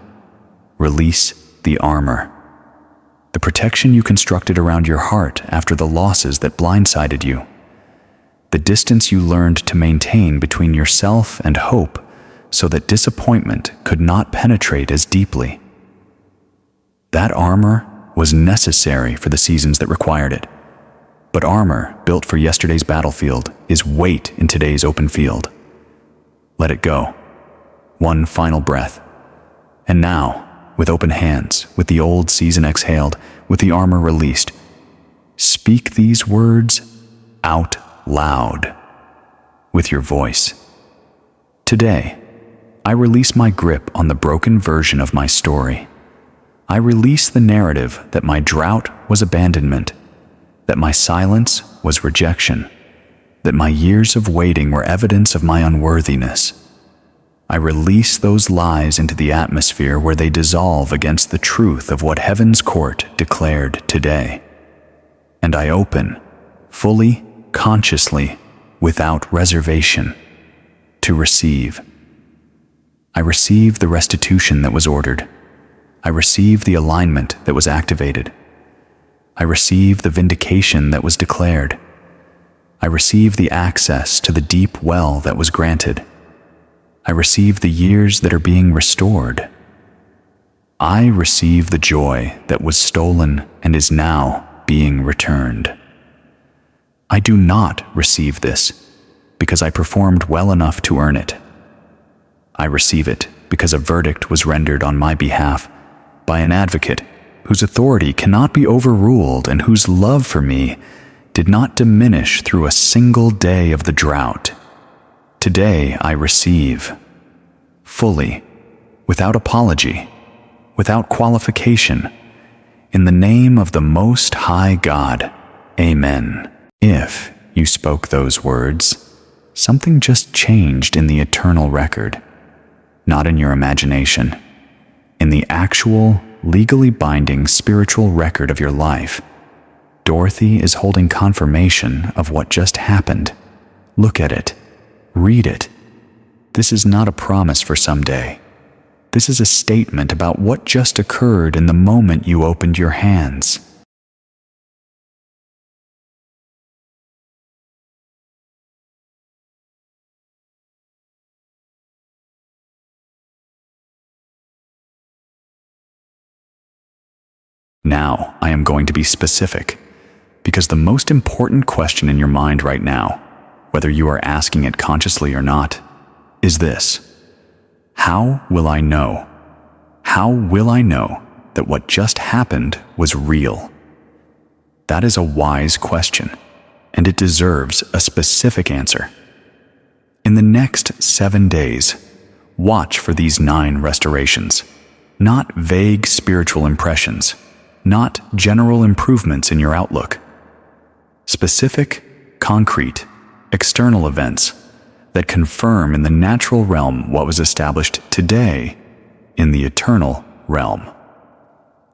release the armor. The protection you constructed around your heart after the losses that blindsided you. The distance you learned to maintain between yourself and hope so that disappointment could not penetrate as deeply. That armor was necessary for the seasons that required it. But armor built for yesterday's battlefield is weight in today's open field. Let it go. One final breath. And now, with open hands, with the old season exhaled, with the armor released, speak these words out loud with your voice. Today, I release my grip on the broken version of my story. I release the narrative that my drought was abandonment, that my silence was rejection, that my years of waiting were evidence of my unworthiness. I release those lies into the atmosphere where they dissolve against the truth of what heaven's court declared today. And I open, fully, consciously, without reservation, to receive. I receive the restitution that was ordered. I receive the alignment that was activated. I receive the vindication that was declared. I receive the access to the deep well that was granted. I receive the years that are being restored. I receive the joy that was stolen and is now being returned. I do not receive this because I performed well enough to earn it. I receive it because a verdict was rendered on my behalf by an advocate whose authority cannot be overruled and whose love for me did not diminish through a single day of the drought. Today I receive, fully, without apology, without qualification, in the name of the Most High God. Amen. If you spoke those words, something just changed in the eternal record, not in your imagination, in the actual, legally binding spiritual record of your life. Dorothy is holding confirmation of what just happened. Look at it. Read it. This is not a promise for someday. This is a statement about what just occurred in the moment you opened your hands. Now, I am going to be specific, because the most important question in your mind right now, whether you are asking it consciously or not, is this: how will I know? How will I know that what just happened was real? That is a wise question, and it deserves a specific answer. In the next 7 days, watch for these 9 restorations, not vague spiritual impressions, not general improvements in your outlook. Specific, concrete, external events that confirm in the natural realm what was established today in the eternal realm.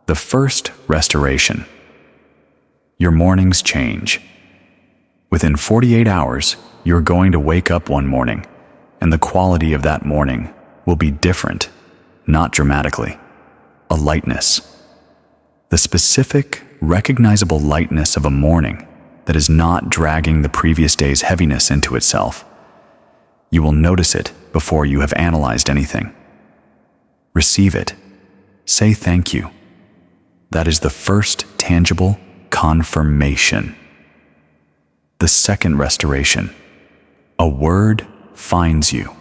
The first restoration. Your mornings change. Within 48 hours, you're going to wake up one morning, and the quality of that morning will be different, not dramatically. A lightness. The specific, recognizable lightness of a morning that is not dragging the previous day's heaviness into itself. You will notice it before you have analyzed anything. Receive it. Say thank you. That is the first tangible confirmation. The second restoration. A word finds you.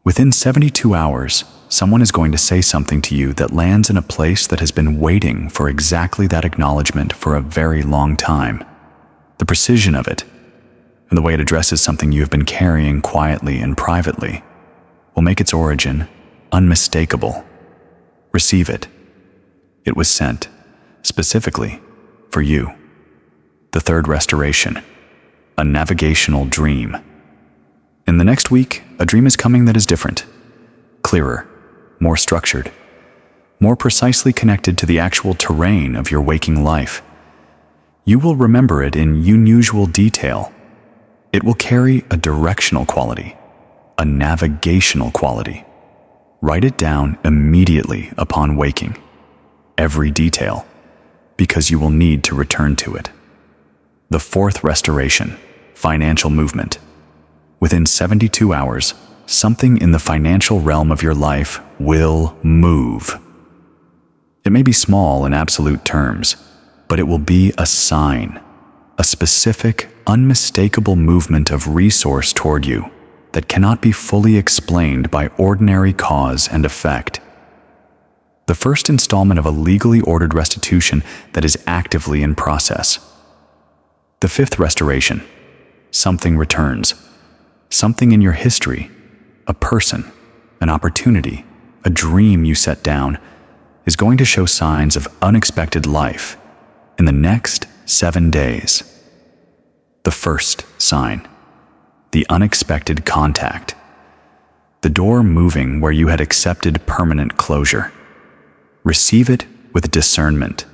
Within 72 hours, someone is going to say something to you that lands in a place that has been waiting for exactly that acknowledgement for a very long time. The precision of it, and the way it addresses something you have been carrying quietly and privately, will make its origin unmistakable. Receive it. It was sent, specifically, for you. The third restoration. A navigational dream. In the next week, a dream is coming that is different, clearer, more structured, more precisely connected to the actual terrain of your waking life. You will remember it in unusual detail. It will carry a directional quality, a navigational quality. Write it down immediately upon waking, every detail, because you will need to return to it. The fourth restoration, financial movement. Within 72 hours, something in the financial realm of your life will move. It may be small in absolute terms, but it will be a sign, a specific, unmistakable movement of resource toward you that cannot be fully explained by ordinary cause and effect. The first installment of a legally ordered restitution that is actively in process. The fifth restoration, something returns. Something in your history, a person, an opportunity, a dream you set down, is going to show signs of unexpected life in the next 7 days. The first sign, the unexpected contact. The door moving where you had accepted permanent closure. Receive it with discernment.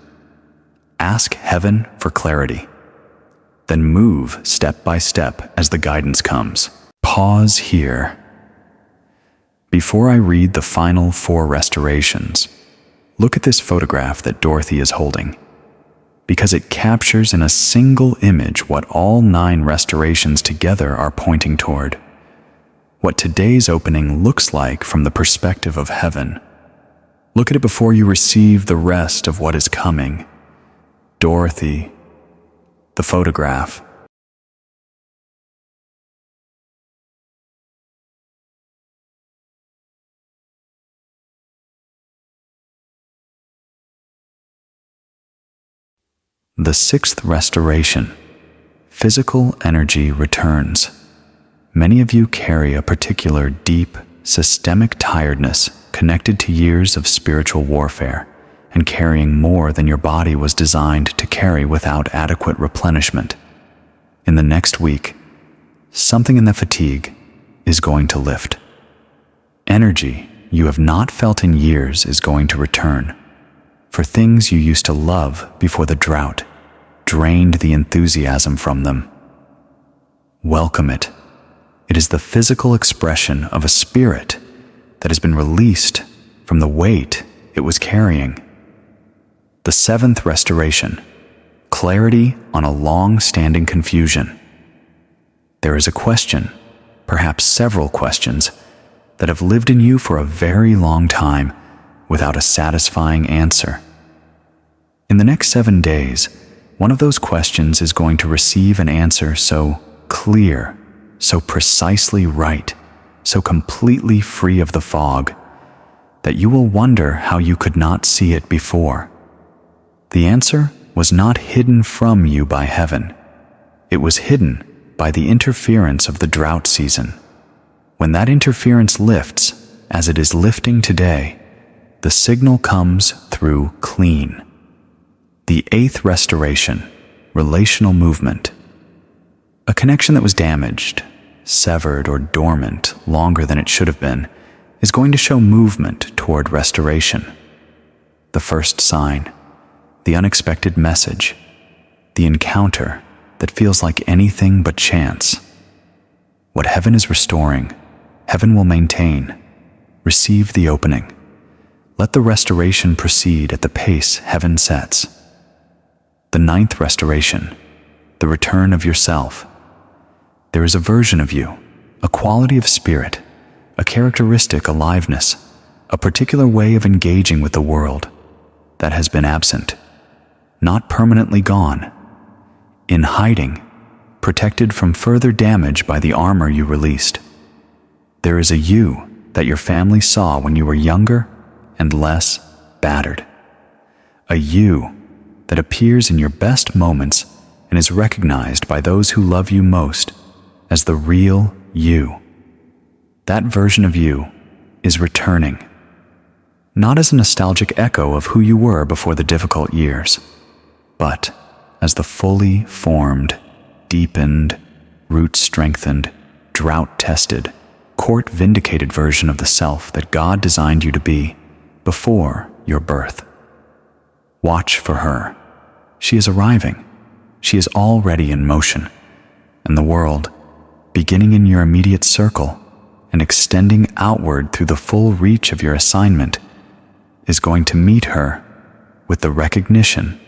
Ask heaven for clarity. Then move step by step as the guidance comes. Pause here. Before I read the final 4 restorations, look at this photograph that Dorothy is holding, because it captures in a single image what all 9 restorations together are pointing toward. What today's opening looks like from the perspective of heaven. Look at it before you receive the rest of what is coming. Dorothy, the photograph. The 6th restoration, physical energy returns. Many of you carry a particular deep, systemic tiredness connected to years of spiritual warfare and carrying more than your body was designed to carry without adequate replenishment. In the next week, something in the fatigue is going to lift. Energy you have not felt in years is going to return. For things you used to love before the drought drained the enthusiasm from them. Welcome it. It is the physical expression of a spirit that has been released from the weight it was carrying. The 7th restoration, clarity on a long-standing confusion. There is a question, perhaps several questions, that have lived in you for a very long time without a satisfying answer. In the next 7 days, one of those questions is going to receive an answer so clear, so precisely right, so completely free of the fog, that you will wonder how you could not see it before. The answer was not hidden from you by heaven. It was hidden by the interference of the drought season. When that interference lifts, as it is lifting today, the signal comes through clean. The 8th restoration, relational movement. A connection that was damaged, severed, or dormant longer than it should have been, is going to show movement toward restoration. The first sign, the unexpected message, the encounter that feels like anything but chance. What heaven is restoring, heaven will maintain. Receive the opening. Let the restoration proceed at the pace heaven sets. The 9th restoration, the return of yourself. There is a version of you, a quality of spirit, a characteristic aliveness, a particular way of engaging with the world that has been absent, not permanently gone, in hiding, protected from further damage by the armor you released. There is a you that your family saw when you were younger and less battered. A you that appears in your best moments and is recognized by those who love you most as the real you. That version of you is returning, not as a nostalgic echo of who you were before the difficult years, but as the fully formed, deepened, root-strengthened, drought-tested, court-vindicated version of the self that God designed you to be before your birth. Watch for her. She is arriving. She is already in motion, and the world, beginning in your immediate circle and extending outward through the full reach of your assignment, is going to meet her with the recognition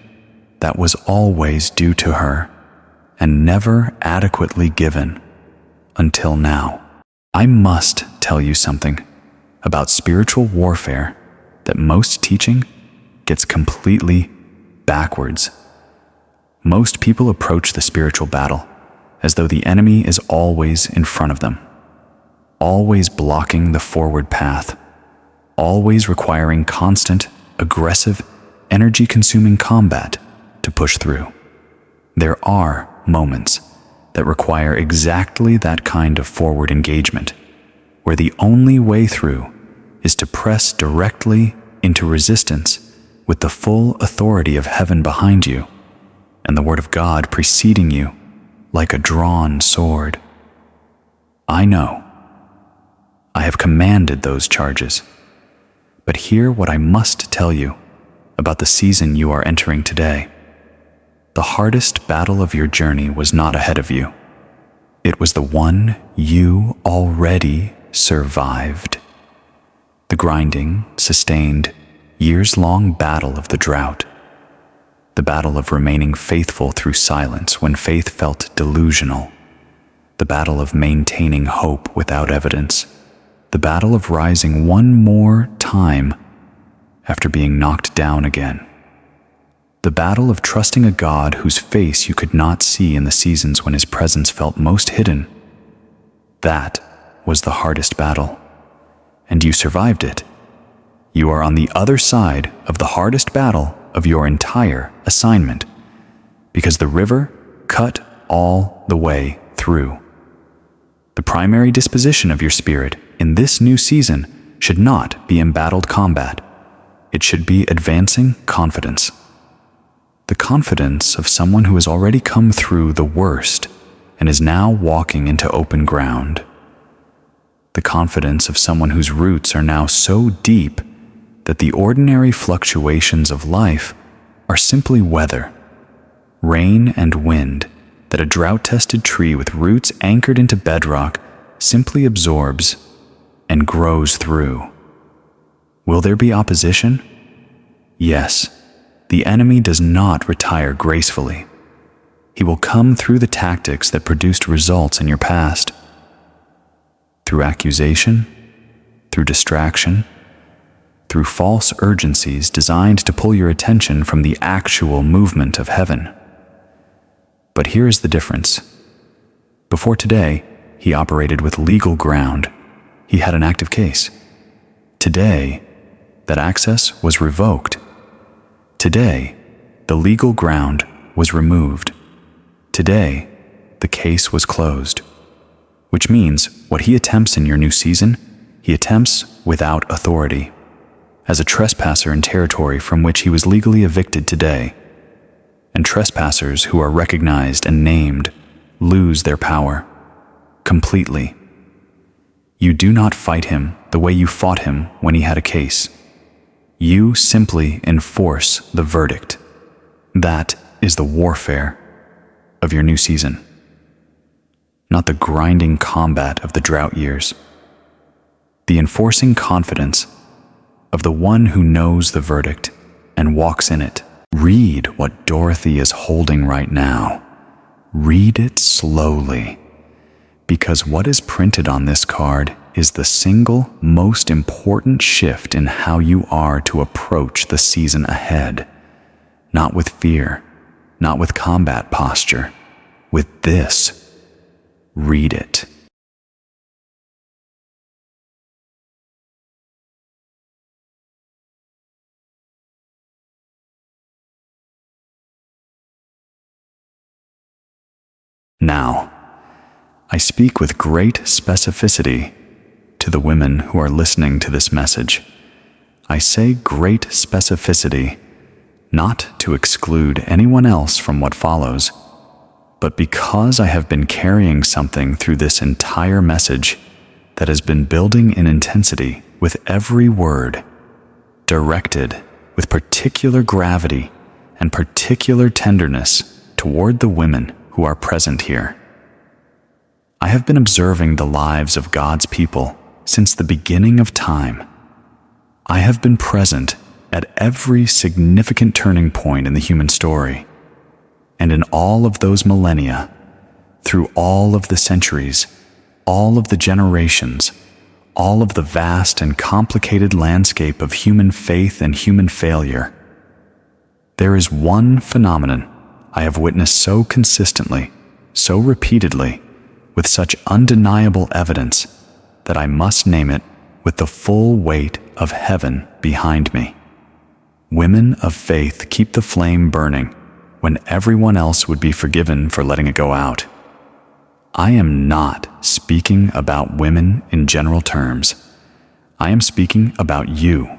that was always due to her and never adequately given until now. I must tell you something about spiritual warfare that most teaching gets completely backwards. Most people approach the spiritual battle as though the enemy is always in front of them, always blocking the forward path, always requiring constant, aggressive, energy-consuming combat to push through. There are moments, that require exactly that kind of forward engagement, where the only way through is to press directly into resistance with the full authority of heaven behind you and the word of God preceding you like a drawn sword. I know. I have commanded those charges. But hear what I must tell you about the season you are entering today. The hardest battle of your journey was not ahead of you. It was the one you already survived. The grinding, sustained, years-long battle of the drought. The battle of remaining faithful through silence when faith felt delusional. The battle of maintaining hope without evidence. The battle of rising one more time after being knocked down again. The battle of trusting a God whose face you could not see in the seasons when his presence felt most hidden. That was the hardest battle, and you survived it. You are on the other side of the hardest battle of your entire assignment, because the river cut all the way through. The primary disposition of your spirit in this new season should not be embattled combat. It should be advancing confidence. The confidence of someone who has already come through the worst and is now walking into open ground. The confidence of someone whose roots are now so deep that the ordinary fluctuations of life are simply weather, rain and wind that a drought-tested tree with roots anchored into bedrock simply absorbs and grows through. Will there be opposition? Yes, the enemy does not retire gracefully. He will come through the tactics that produced results in your past. Through accusation, through distraction, through false urgencies designed to pull your attention from the actual movement of heaven. But here is the difference. Before today, he operated with legal ground. He had an active case. Today, that access was revoked. Today, the legal ground was removed. Today, the case was closed. Which means what he attempts in your new season, he attempts without authority, as a trespasser in territory from which he was legally evicted today. And trespassers who are recognized and named lose their power completely. You do not fight him the way you fought him when he had a case. You simply enforce the verdict. That is the warfare of your new season, not the grinding combat of the drought years. The enforcing confidence of the one who knows the verdict and walks in it. Read what Dorothy is holding right now. Read it slowly, because what is printed on this card is the single most important shift in how you are to approach the season ahead. Not with fear, not with combat posture, with this. Read it. Now, I speak with great specificity to the women who are listening to this message. I say great specificity, not to exclude anyone else from what follows, but because I have been carrying something through this entire message that has been building in intensity with every word, directed with particular gravity and particular tenderness toward the women who are present here. I have been observing the lives of God's people since the beginning of time. I have been present at every significant turning point in the human story, and in all of those millennia, through all of the centuries, all of the generations, all of the vast and complicated landscape of human faith and human failure. There is one phenomenon I have witnessed so consistently, so repeatedly, with such undeniable evidence that I must name it with the full weight of heaven behind me. Women of faith keep the flame burning when everyone else would be forgiven for letting it go out. I am not speaking about women in general terms. I am speaking about you,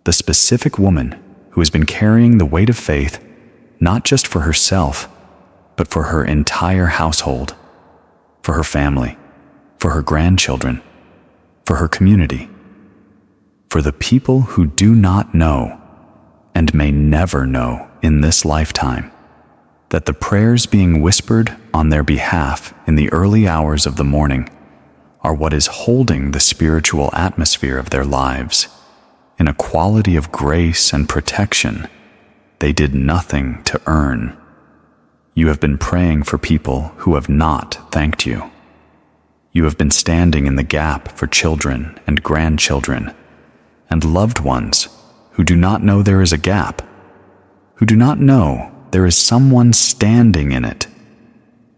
the specific woman who has been carrying the weight of faith, not just for herself, but for her entire household, for her family, for her grandchildren, for her community, for the people who do not know and may never know in this lifetime that the prayers being whispered on their behalf in the early hours of the morning are what is holding the spiritual atmosphere of their lives in a quality of grace and protection they did nothing to earn. You have been praying for people who have not thanked you. You have been standing in the gap for children and grandchildren and loved ones who do not know there is a gap, who do not know there is someone standing in it,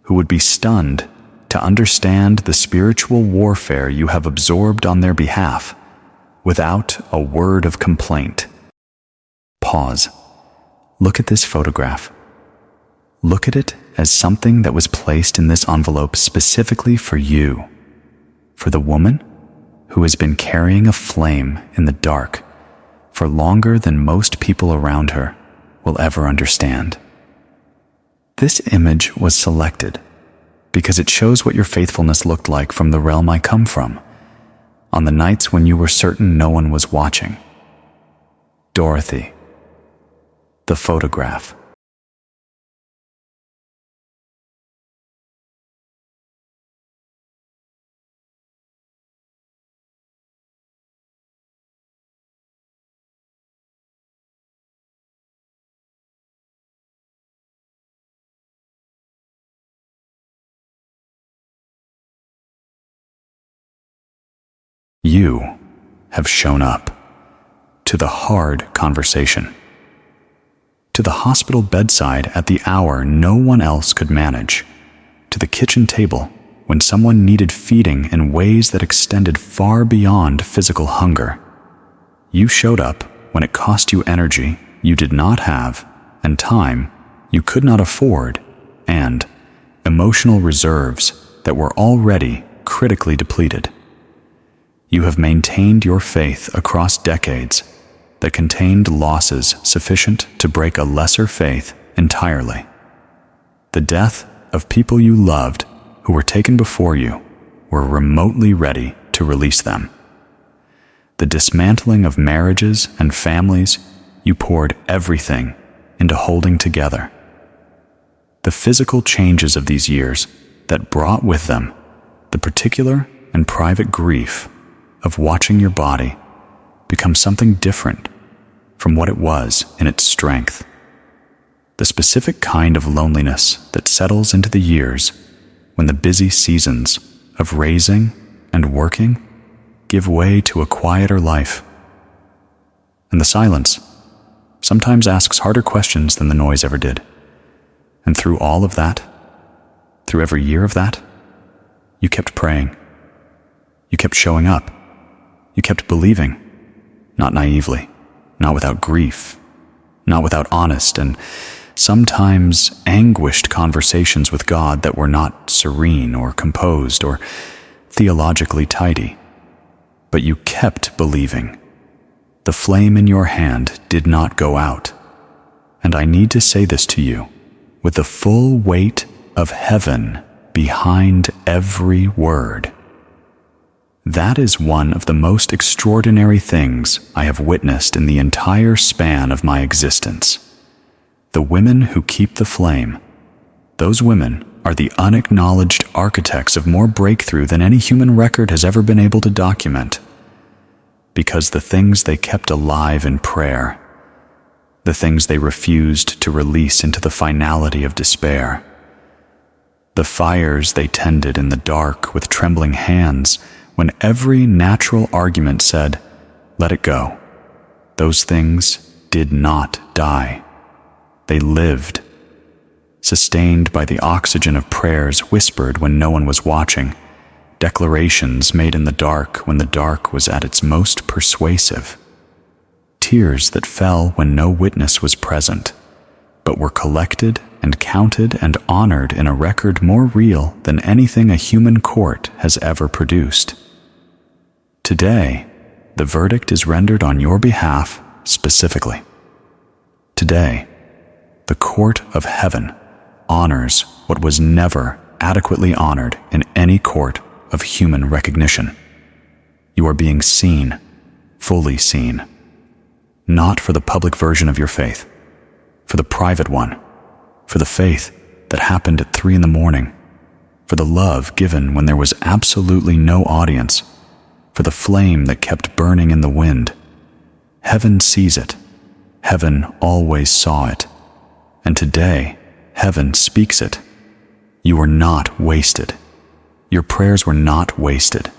who would be stunned to understand the spiritual warfare you have absorbed on their behalf without a word of complaint. Pause. Look at this photograph. Look at it as something that was placed in this envelope specifically for you, for the woman who has been carrying a flame in the dark for longer than most people around her will ever understand. This image was selected because it shows what your faithfulness looked like from the realm I come from, on the nights when you were certain no one was watching. Dorothy. The photograph. You have shown up to the hard conversation, to the hospital bedside at the hour no one else could manage, to the kitchen table when someone needed feeding in ways that extended far beyond physical hunger. You showed up when it cost you energy you did not have and time you could not afford and emotional reserves that were already critically depleted. You have maintained your faith across decades that contained losses sufficient to break a lesser faith entirely. The death of people you loved who were taken before you were remotely ready to release them. The dismantling of marriages and families you poured everything into holding together. The physical changes of these years that brought with them the particular and private grief of watching your body become something different from what it was in its strength. The specific kind of loneliness that settles into the years when the busy seasons of raising and working give way to a quieter life. And the silence sometimes asks harder questions than the noise ever did. And through all of that, through every year of that, you kept praying. You kept showing up. You kept believing, not naively, not without grief, not without honest and sometimes anguished conversations with God that were not serene or composed or theologically tidy. But you kept believing. The flame in your hand did not go out. And I need to say this to you with the full weight of heaven behind every word. That is one of the most extraordinary things I have witnessed in the entire span of my existence. The women who keep the flame, those women are the unacknowledged architects of more breakthrough than any human record has ever been able to document. Because the things they kept alive in prayer, the things they refused to release into the finality of despair, the fires they tended in the dark with trembling hands, when every natural argument said, "Let it go," those things did not die. They lived, sustained by the oxygen of prayers whispered when no one was watching, declarations made in the dark when the dark was at its most persuasive, tears that fell when no witness was present, but were collected and counted and honored in a record more real than anything a human court has ever produced. Today, the verdict is rendered on your behalf specifically. Today, the court of heaven honors what was never adequately honored in any court of human recognition. You are being seen, fully seen, not for the public version of your faith, for the private one, for the faith that happened at 3 a.m, for the love given when there was absolutely no audience, for the flame that kept burning in the wind. Heaven sees it. Heaven always saw it. And today, heaven speaks it. You were not wasted. Your prayers were not wasted.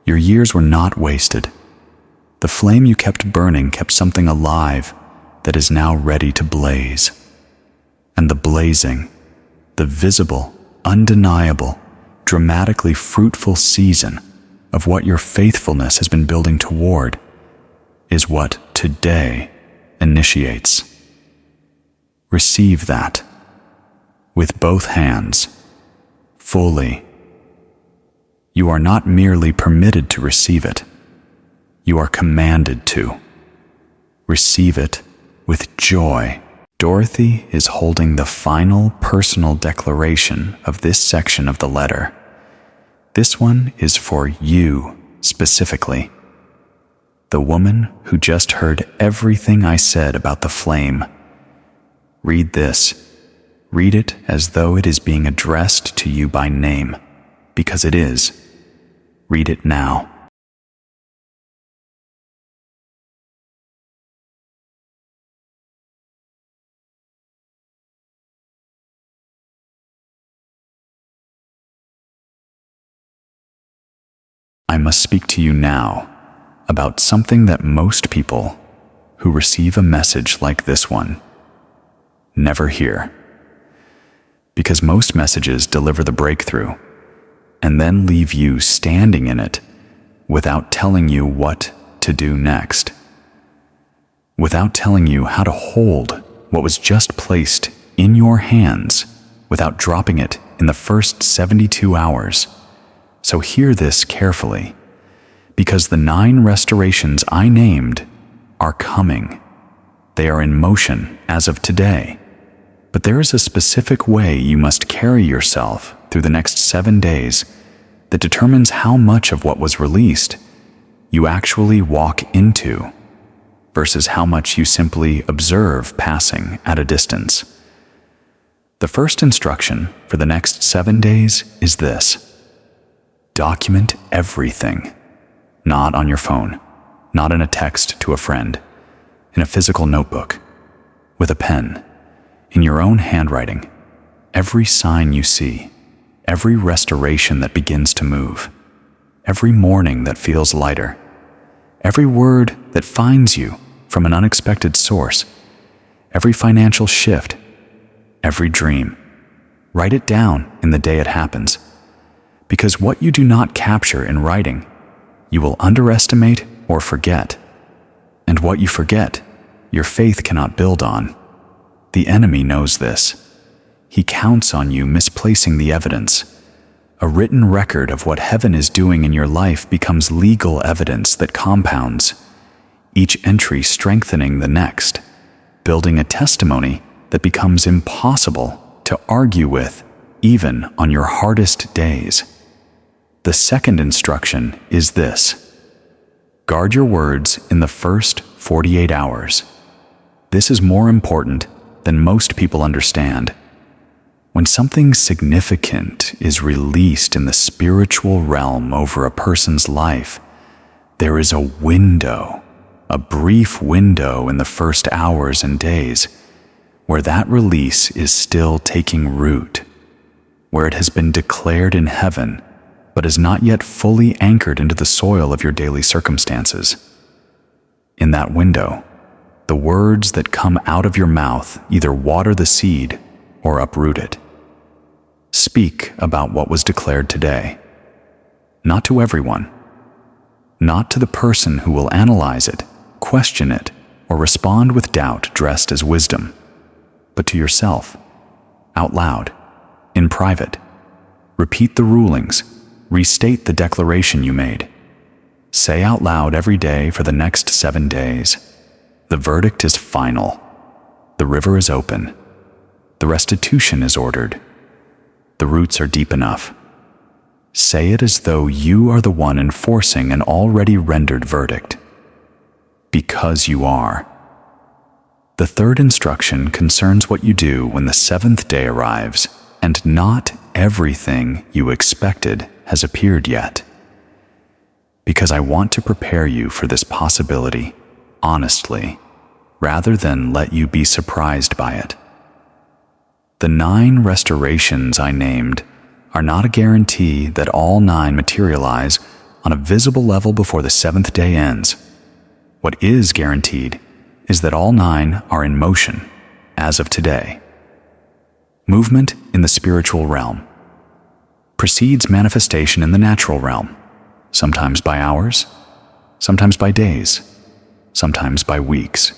Your years were not wasted. The flame you kept burning kept something alive that is now ready to blaze. And the blazing, the visible, undeniable, dramatically fruitful season of what your faithfulness has been building toward is what today initiates. Receive that with both hands, fully. You are not merely permitted to receive it. You are commanded to. Receive it with joy. Dorothy is holding the final personal declaration of this section of the letter. This one is for you specifically. The woman who just heard everything I said about the flame. Read this. Read it as though it is being addressed to you by name, because it is. Read it now. I must speak to you now about something that most people who receive a message like this one never hear. Because most messages deliver the breakthrough and then leave you standing in it without telling you what to do next, without telling you how to hold what was just placed in your hands without dropping it in the first 72 hours. So hear this carefully, because the 9 restorations I named are coming. They are in motion as of today. But there is a specific way you must carry yourself through the next 7 days that determines how much of what was released you actually walk into versus how much you simply observe passing at a distance. The first instruction for the next 7 days is this. Document everything, not on your phone, not in a text to a friend, in a physical notebook, with a pen, in your own handwriting, every sign you see, every restoration that begins to move, every morning that feels lighter, every word that finds you from an unexpected source, every financial shift, every dream. Write it down in the day it happens. Because what you do not capture in writing, you will underestimate or forget. And what you forget, your faith cannot build on. The enemy knows this. He counts on you misplacing the evidence. A written record of what heaven is doing in your life becomes legal evidence that compounds, each entry strengthening the next, building a testimony that becomes impossible to argue with, even on your hardest days. The second instruction is this. Guard your words in the first 48 hours. This is more important than most people understand. When something significant is released in the spiritual realm over a person's life, there is a window, a brief window in the first hours and days, where that release is still taking root, where it has been declared in heaven, but is not yet fully anchored into the soil of your daily circumstances. In that window, the words that come out of your mouth either water the seed or uproot it. Speak about what was declared today. Not to everyone. Not to the person who will analyze it, question it, or respond with doubt dressed as wisdom, but to yourself. out loud, in private. Repeat the rulings, restate the declaration you made. Say out loud every day for the next 7 days, the verdict is final. The river is open. The restitution is ordered. The roots are deep enough. Say it as though you are the one enforcing an already rendered verdict. Because you are. The third instruction concerns what you do when the 7th day arrives, and not everything you expected has appeared yet. Because I want to prepare you for this possibility, honestly, rather than let you be surprised by it. The 9 restorations I named are not a guarantee that all 9 materialize on a visible level before the 7th day ends. What is guaranteed is that all 9 are in motion as of today. Movement in the spiritual realm precedes manifestation in the natural realm, sometimes by hours, sometimes by days, sometimes by weeks.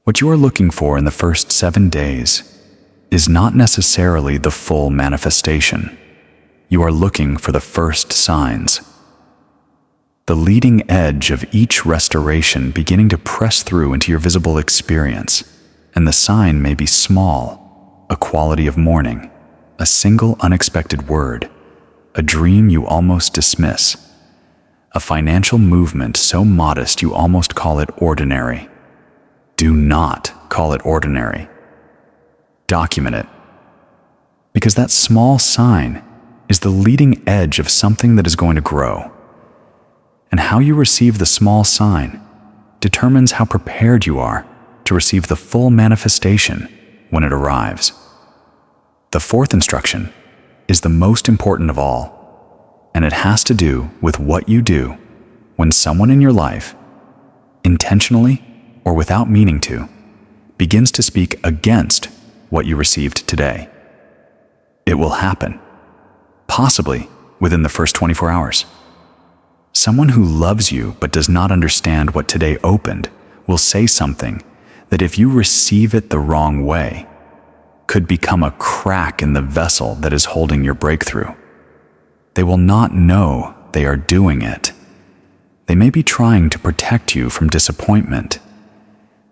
What you are looking for in the first 7 days is not necessarily the full manifestation. You are looking for the first signs. The leading edge of each restoration beginning to press through into your visible experience, and the sign may be small, a quality of morning, a single unexpected word, a dream you almost dismiss, a financial movement so modest you almost call it ordinary. Do not call it ordinary. Document it. Because that small sign is the leading edge of something that is going to grow. And how you receive the small sign determines how prepared you are to receive the full manifestation when it arrives. The 4th instruction is the most important of all, and it has to do with what you do when someone in your life, intentionally or without meaning to, begins to speak against what you received today. It will happen, possibly within the first 24 hours. Someone who loves you but does not understand what today opened will say something that, if you receive it the wrong way, could become a crack in the vessel that is holding your breakthrough. They will not know they are doing it. They may be trying to protect you from disappointment.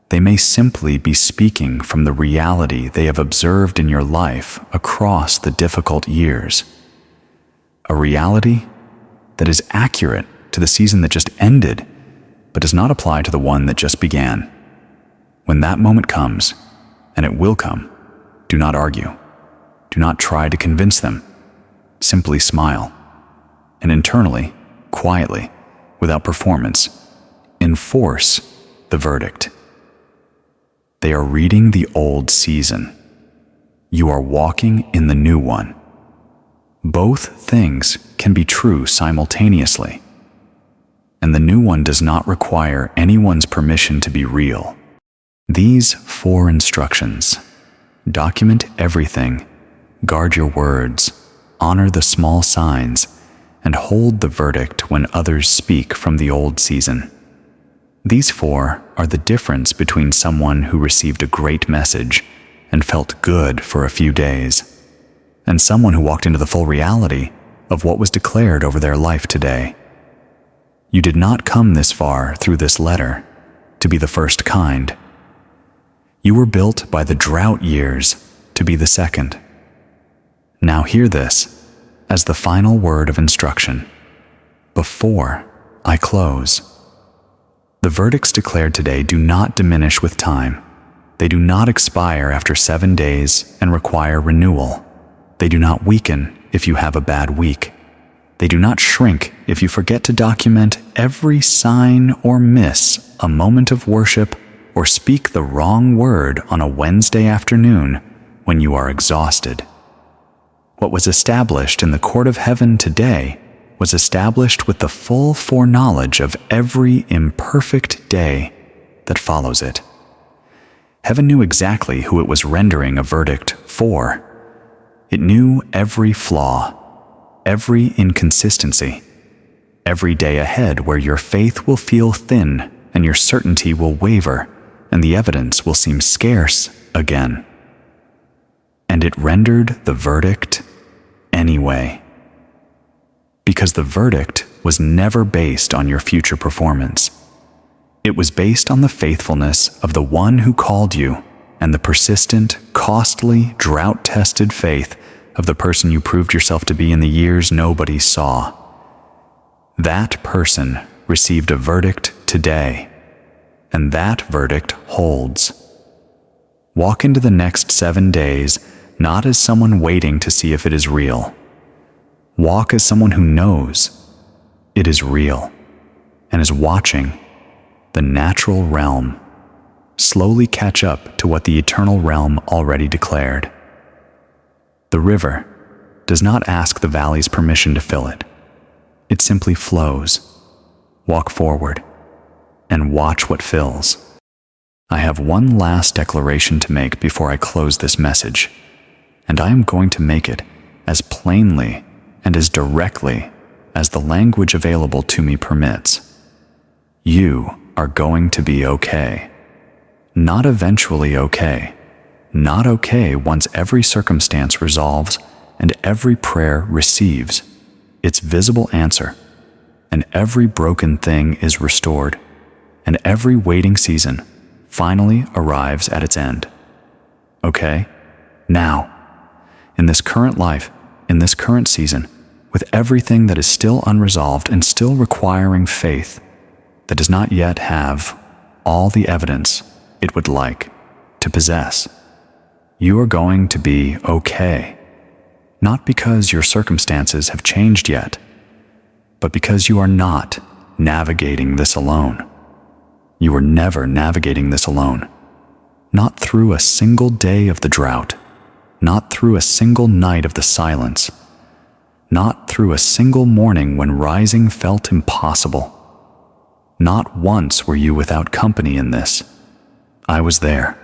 They may simply be speaking from the reality they have observed in your life across the difficult years. A reality that is accurate to the season that just ended, but does not apply to the one that just began. When that moment comes, and it will come, do not argue. Do not try to convince them. Simply smile. And internally, quietly, without performance, enforce the verdict. They are reading the old season. You are walking in the new one. Both things can be true simultaneously. And the new one does not require anyone's permission to be real. These 4 instructions: document everything, guard your words, honor the small signs, and hold the verdict when others speak from the old season. These 4 are the difference between someone who received a great message and felt good for a few days, and someone who walked into the full reality of what was declared over their life today. You did not come this far through this letter to be the first kind. You were built by the drought years to be the second. Now hear this as the final word of instruction. Before I close. The verdicts declared today do not diminish with time. They do not expire after 7 days and require renewal. They do not weaken if you have a bad week. They do not shrink if you forget to document every sign or miss a moment of worship or speak the wrong word on a Wednesday afternoon when you are exhausted. What was established in the court of heaven today was established with the full foreknowledge of every imperfect day that follows it. Heaven knew exactly who it was rendering a verdict for. It knew every flaw, every inconsistency, every day ahead where your faith will feel thin and your certainty will waver and the evidence will seem scarce again. and it rendered the verdict anyway. Because the verdict was never based on your future performance. It was based on the faithfulness of the one who called you and the persistent, costly, drought-tested faith of the person you proved yourself to be in the years nobody saw. That person received a verdict today, and that verdict holds. Walk into the next 7 days not as someone waiting to see if it is real. Walk as someone who knows it is real and is watching the natural realm slowly catch up to what the eternal realm already declared. The river does not ask the valley's permission to fill it. It simply flows. Walk forward and watch what fills. I have one last declaration to make before I close this message, and I am going to make it as plainly and as directly as the language available to me permits. You are going to be okay. Not eventually okay. Not okay once every circumstance resolves and every prayer receives its visible answer, and every broken thing is restored, and every waiting season finally arrives at its end. Okay? Now, in this current life, in this current season, with everything that is still unresolved and still requiring faith that does not yet have all the evidence it would like to possess, you are going to be okay. Not because your circumstances have changed yet, but because you are not navigating this alone. You are never navigating this alone. Not through a single day of the drought, not through a single night of the silence, not through a single morning when rising felt impossible. Not once were you without company in this. I was there.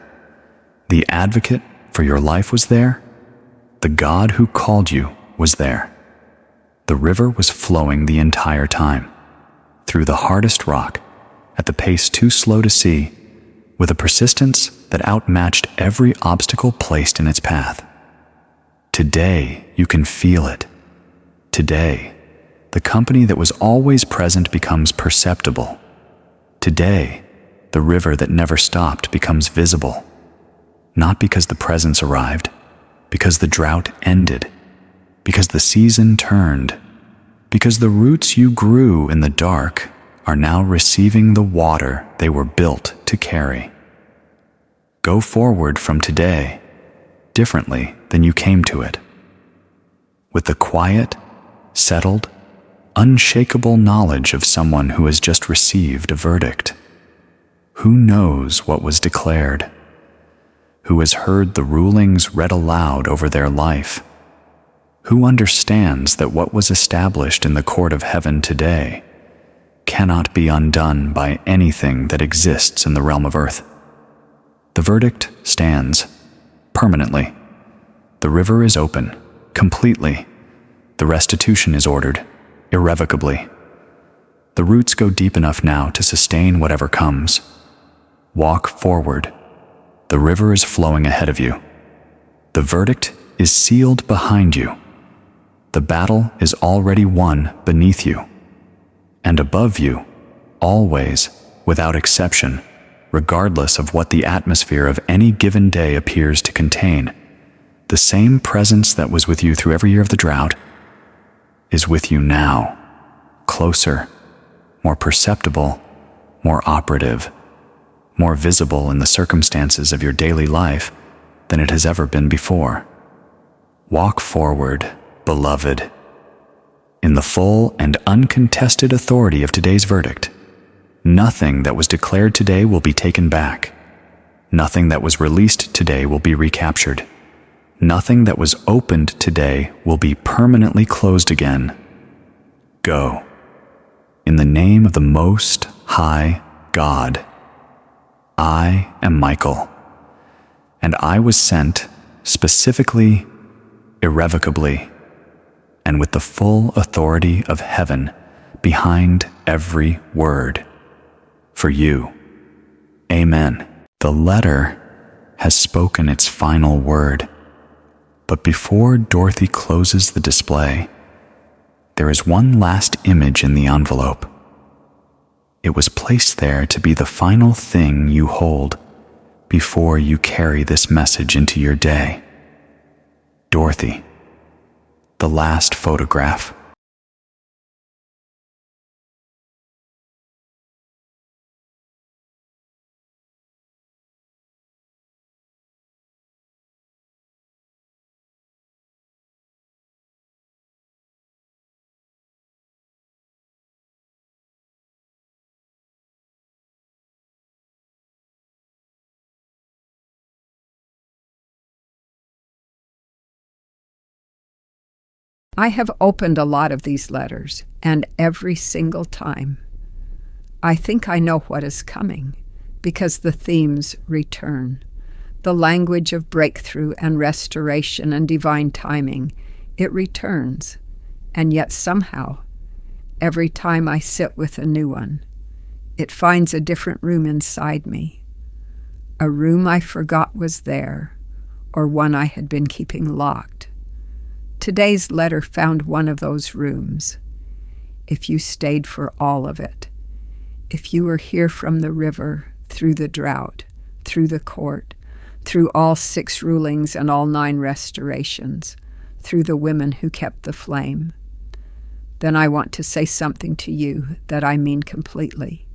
The advocate for your life was there. The God who called you was there. The river was flowing the entire time, through the hardest rock, at the pace too slow to see, with a persistence that outmatched every obstacle placed in its path. Today, you can feel it. Today, the company that was always present becomes perceptible. Today, the river that never stopped becomes visible. Not because the presence arrived, because the drought ended, because the season turned, because the roots you grew in the dark are now receiving the water they were built to carry. Go forward from today differently than you came to it, with the quiet, settled, unshakable knowledge of someone who has just received a verdict. Who knows what was declared? Who has heard the rulings read aloud over their life? Who understands that what was established in the court of heaven today cannot be undone by anything that exists in the realm of earth? The verdict stands permanently. The river is open completely. The restitution is ordered irrevocably. The roots go deep enough now to sustain whatever comes. Walk forward. The river is flowing ahead of you. The verdict is sealed behind you. The battle is already won beneath you. And above you, always, without exception, regardless of what the atmosphere of any given day appears to contain, the same presence that was with you through every year of the drought is with you now, closer, more perceptible, more operative, more visible in the circumstances of your daily life than it has ever been before. Walk forward, beloved, in the full and uncontested authority of today's verdict. Nothing that was declared today will be taken back. Nothing that was released today will be recaptured. Nothing that was opened today will be permanently closed again. Go. In the name of the Most High God. I am Michael, and I was sent specifically, irrevocably, and with the full authority of heaven behind every word. For you. Amen. The letter has spoken its final word. But before Dorothy closes the display, there is one last image in the envelope. It was placed there to be the final thing you hold before you carry this message into your day. Dorothy, the last photograph. I have opened a lot of these letters, and every single time, I think I know what is coming, because the themes return. The language of breakthrough and restoration and divine timing, it returns. And yet somehow, every time I sit with a new one, it finds a different room inside me. A room I forgot was there, or one I had been keeping locked. Today's letter found one of those rooms. If you stayed for all of it, if you were here from the river, through the drought, through the court, through all 6 rulings and all 9 restorations, through the women who kept the flame, then I want to say something to you that I mean completely.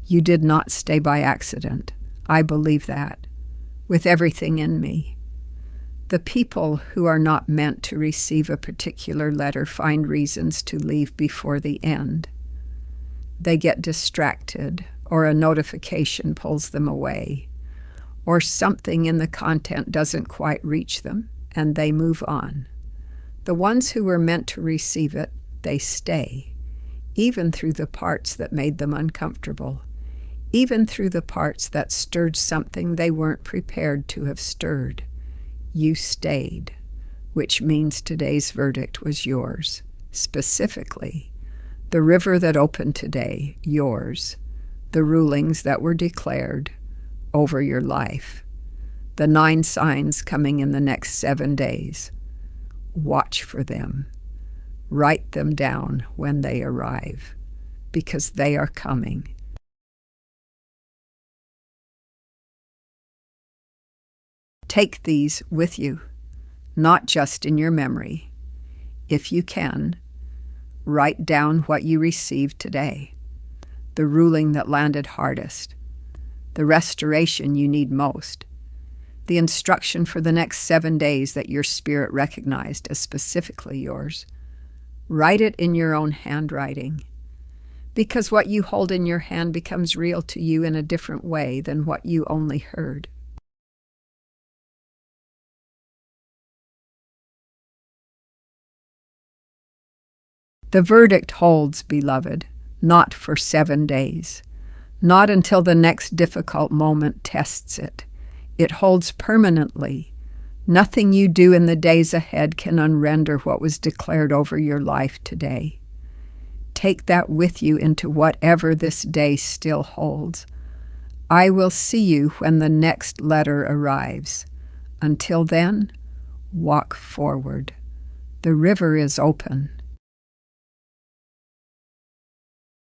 You did not stay by accident. I believe that, with everything in me. The people who are not meant to receive a particular letter find reasons to leave before the end. They get distracted, or a notification pulls them away, or something in the content doesn't quite reach them, and they move on. The ones who were meant to receive it, they stay, even through the parts that made them uncomfortable, even through the parts that stirred something they weren't prepared to have stirred. You stayed, which means today's verdict was yours. Specifically, the river that opened today, yours. The rulings that were declared over your life. The 9 signs coming in the next 7 days. Watch for them. Write them down when they arrive, because they are coming. Take these with you, not just in your memory. If you can, write down what you received today, the ruling that landed hardest, the restoration you need most, the instruction for the next 7 days that your spirit recognized as specifically yours. Write it in your own handwriting, because what you hold in your hand becomes real to you in a different way than what you only heard. The verdict holds, beloved, not for 7 days, not until the next difficult moment tests it. It holds permanently. Nothing you do in the days ahead can unrender what was declared over your life today. Take that with you into whatever this day still holds. I will see you when the next letter arrives. Until then, walk forward. The river is open.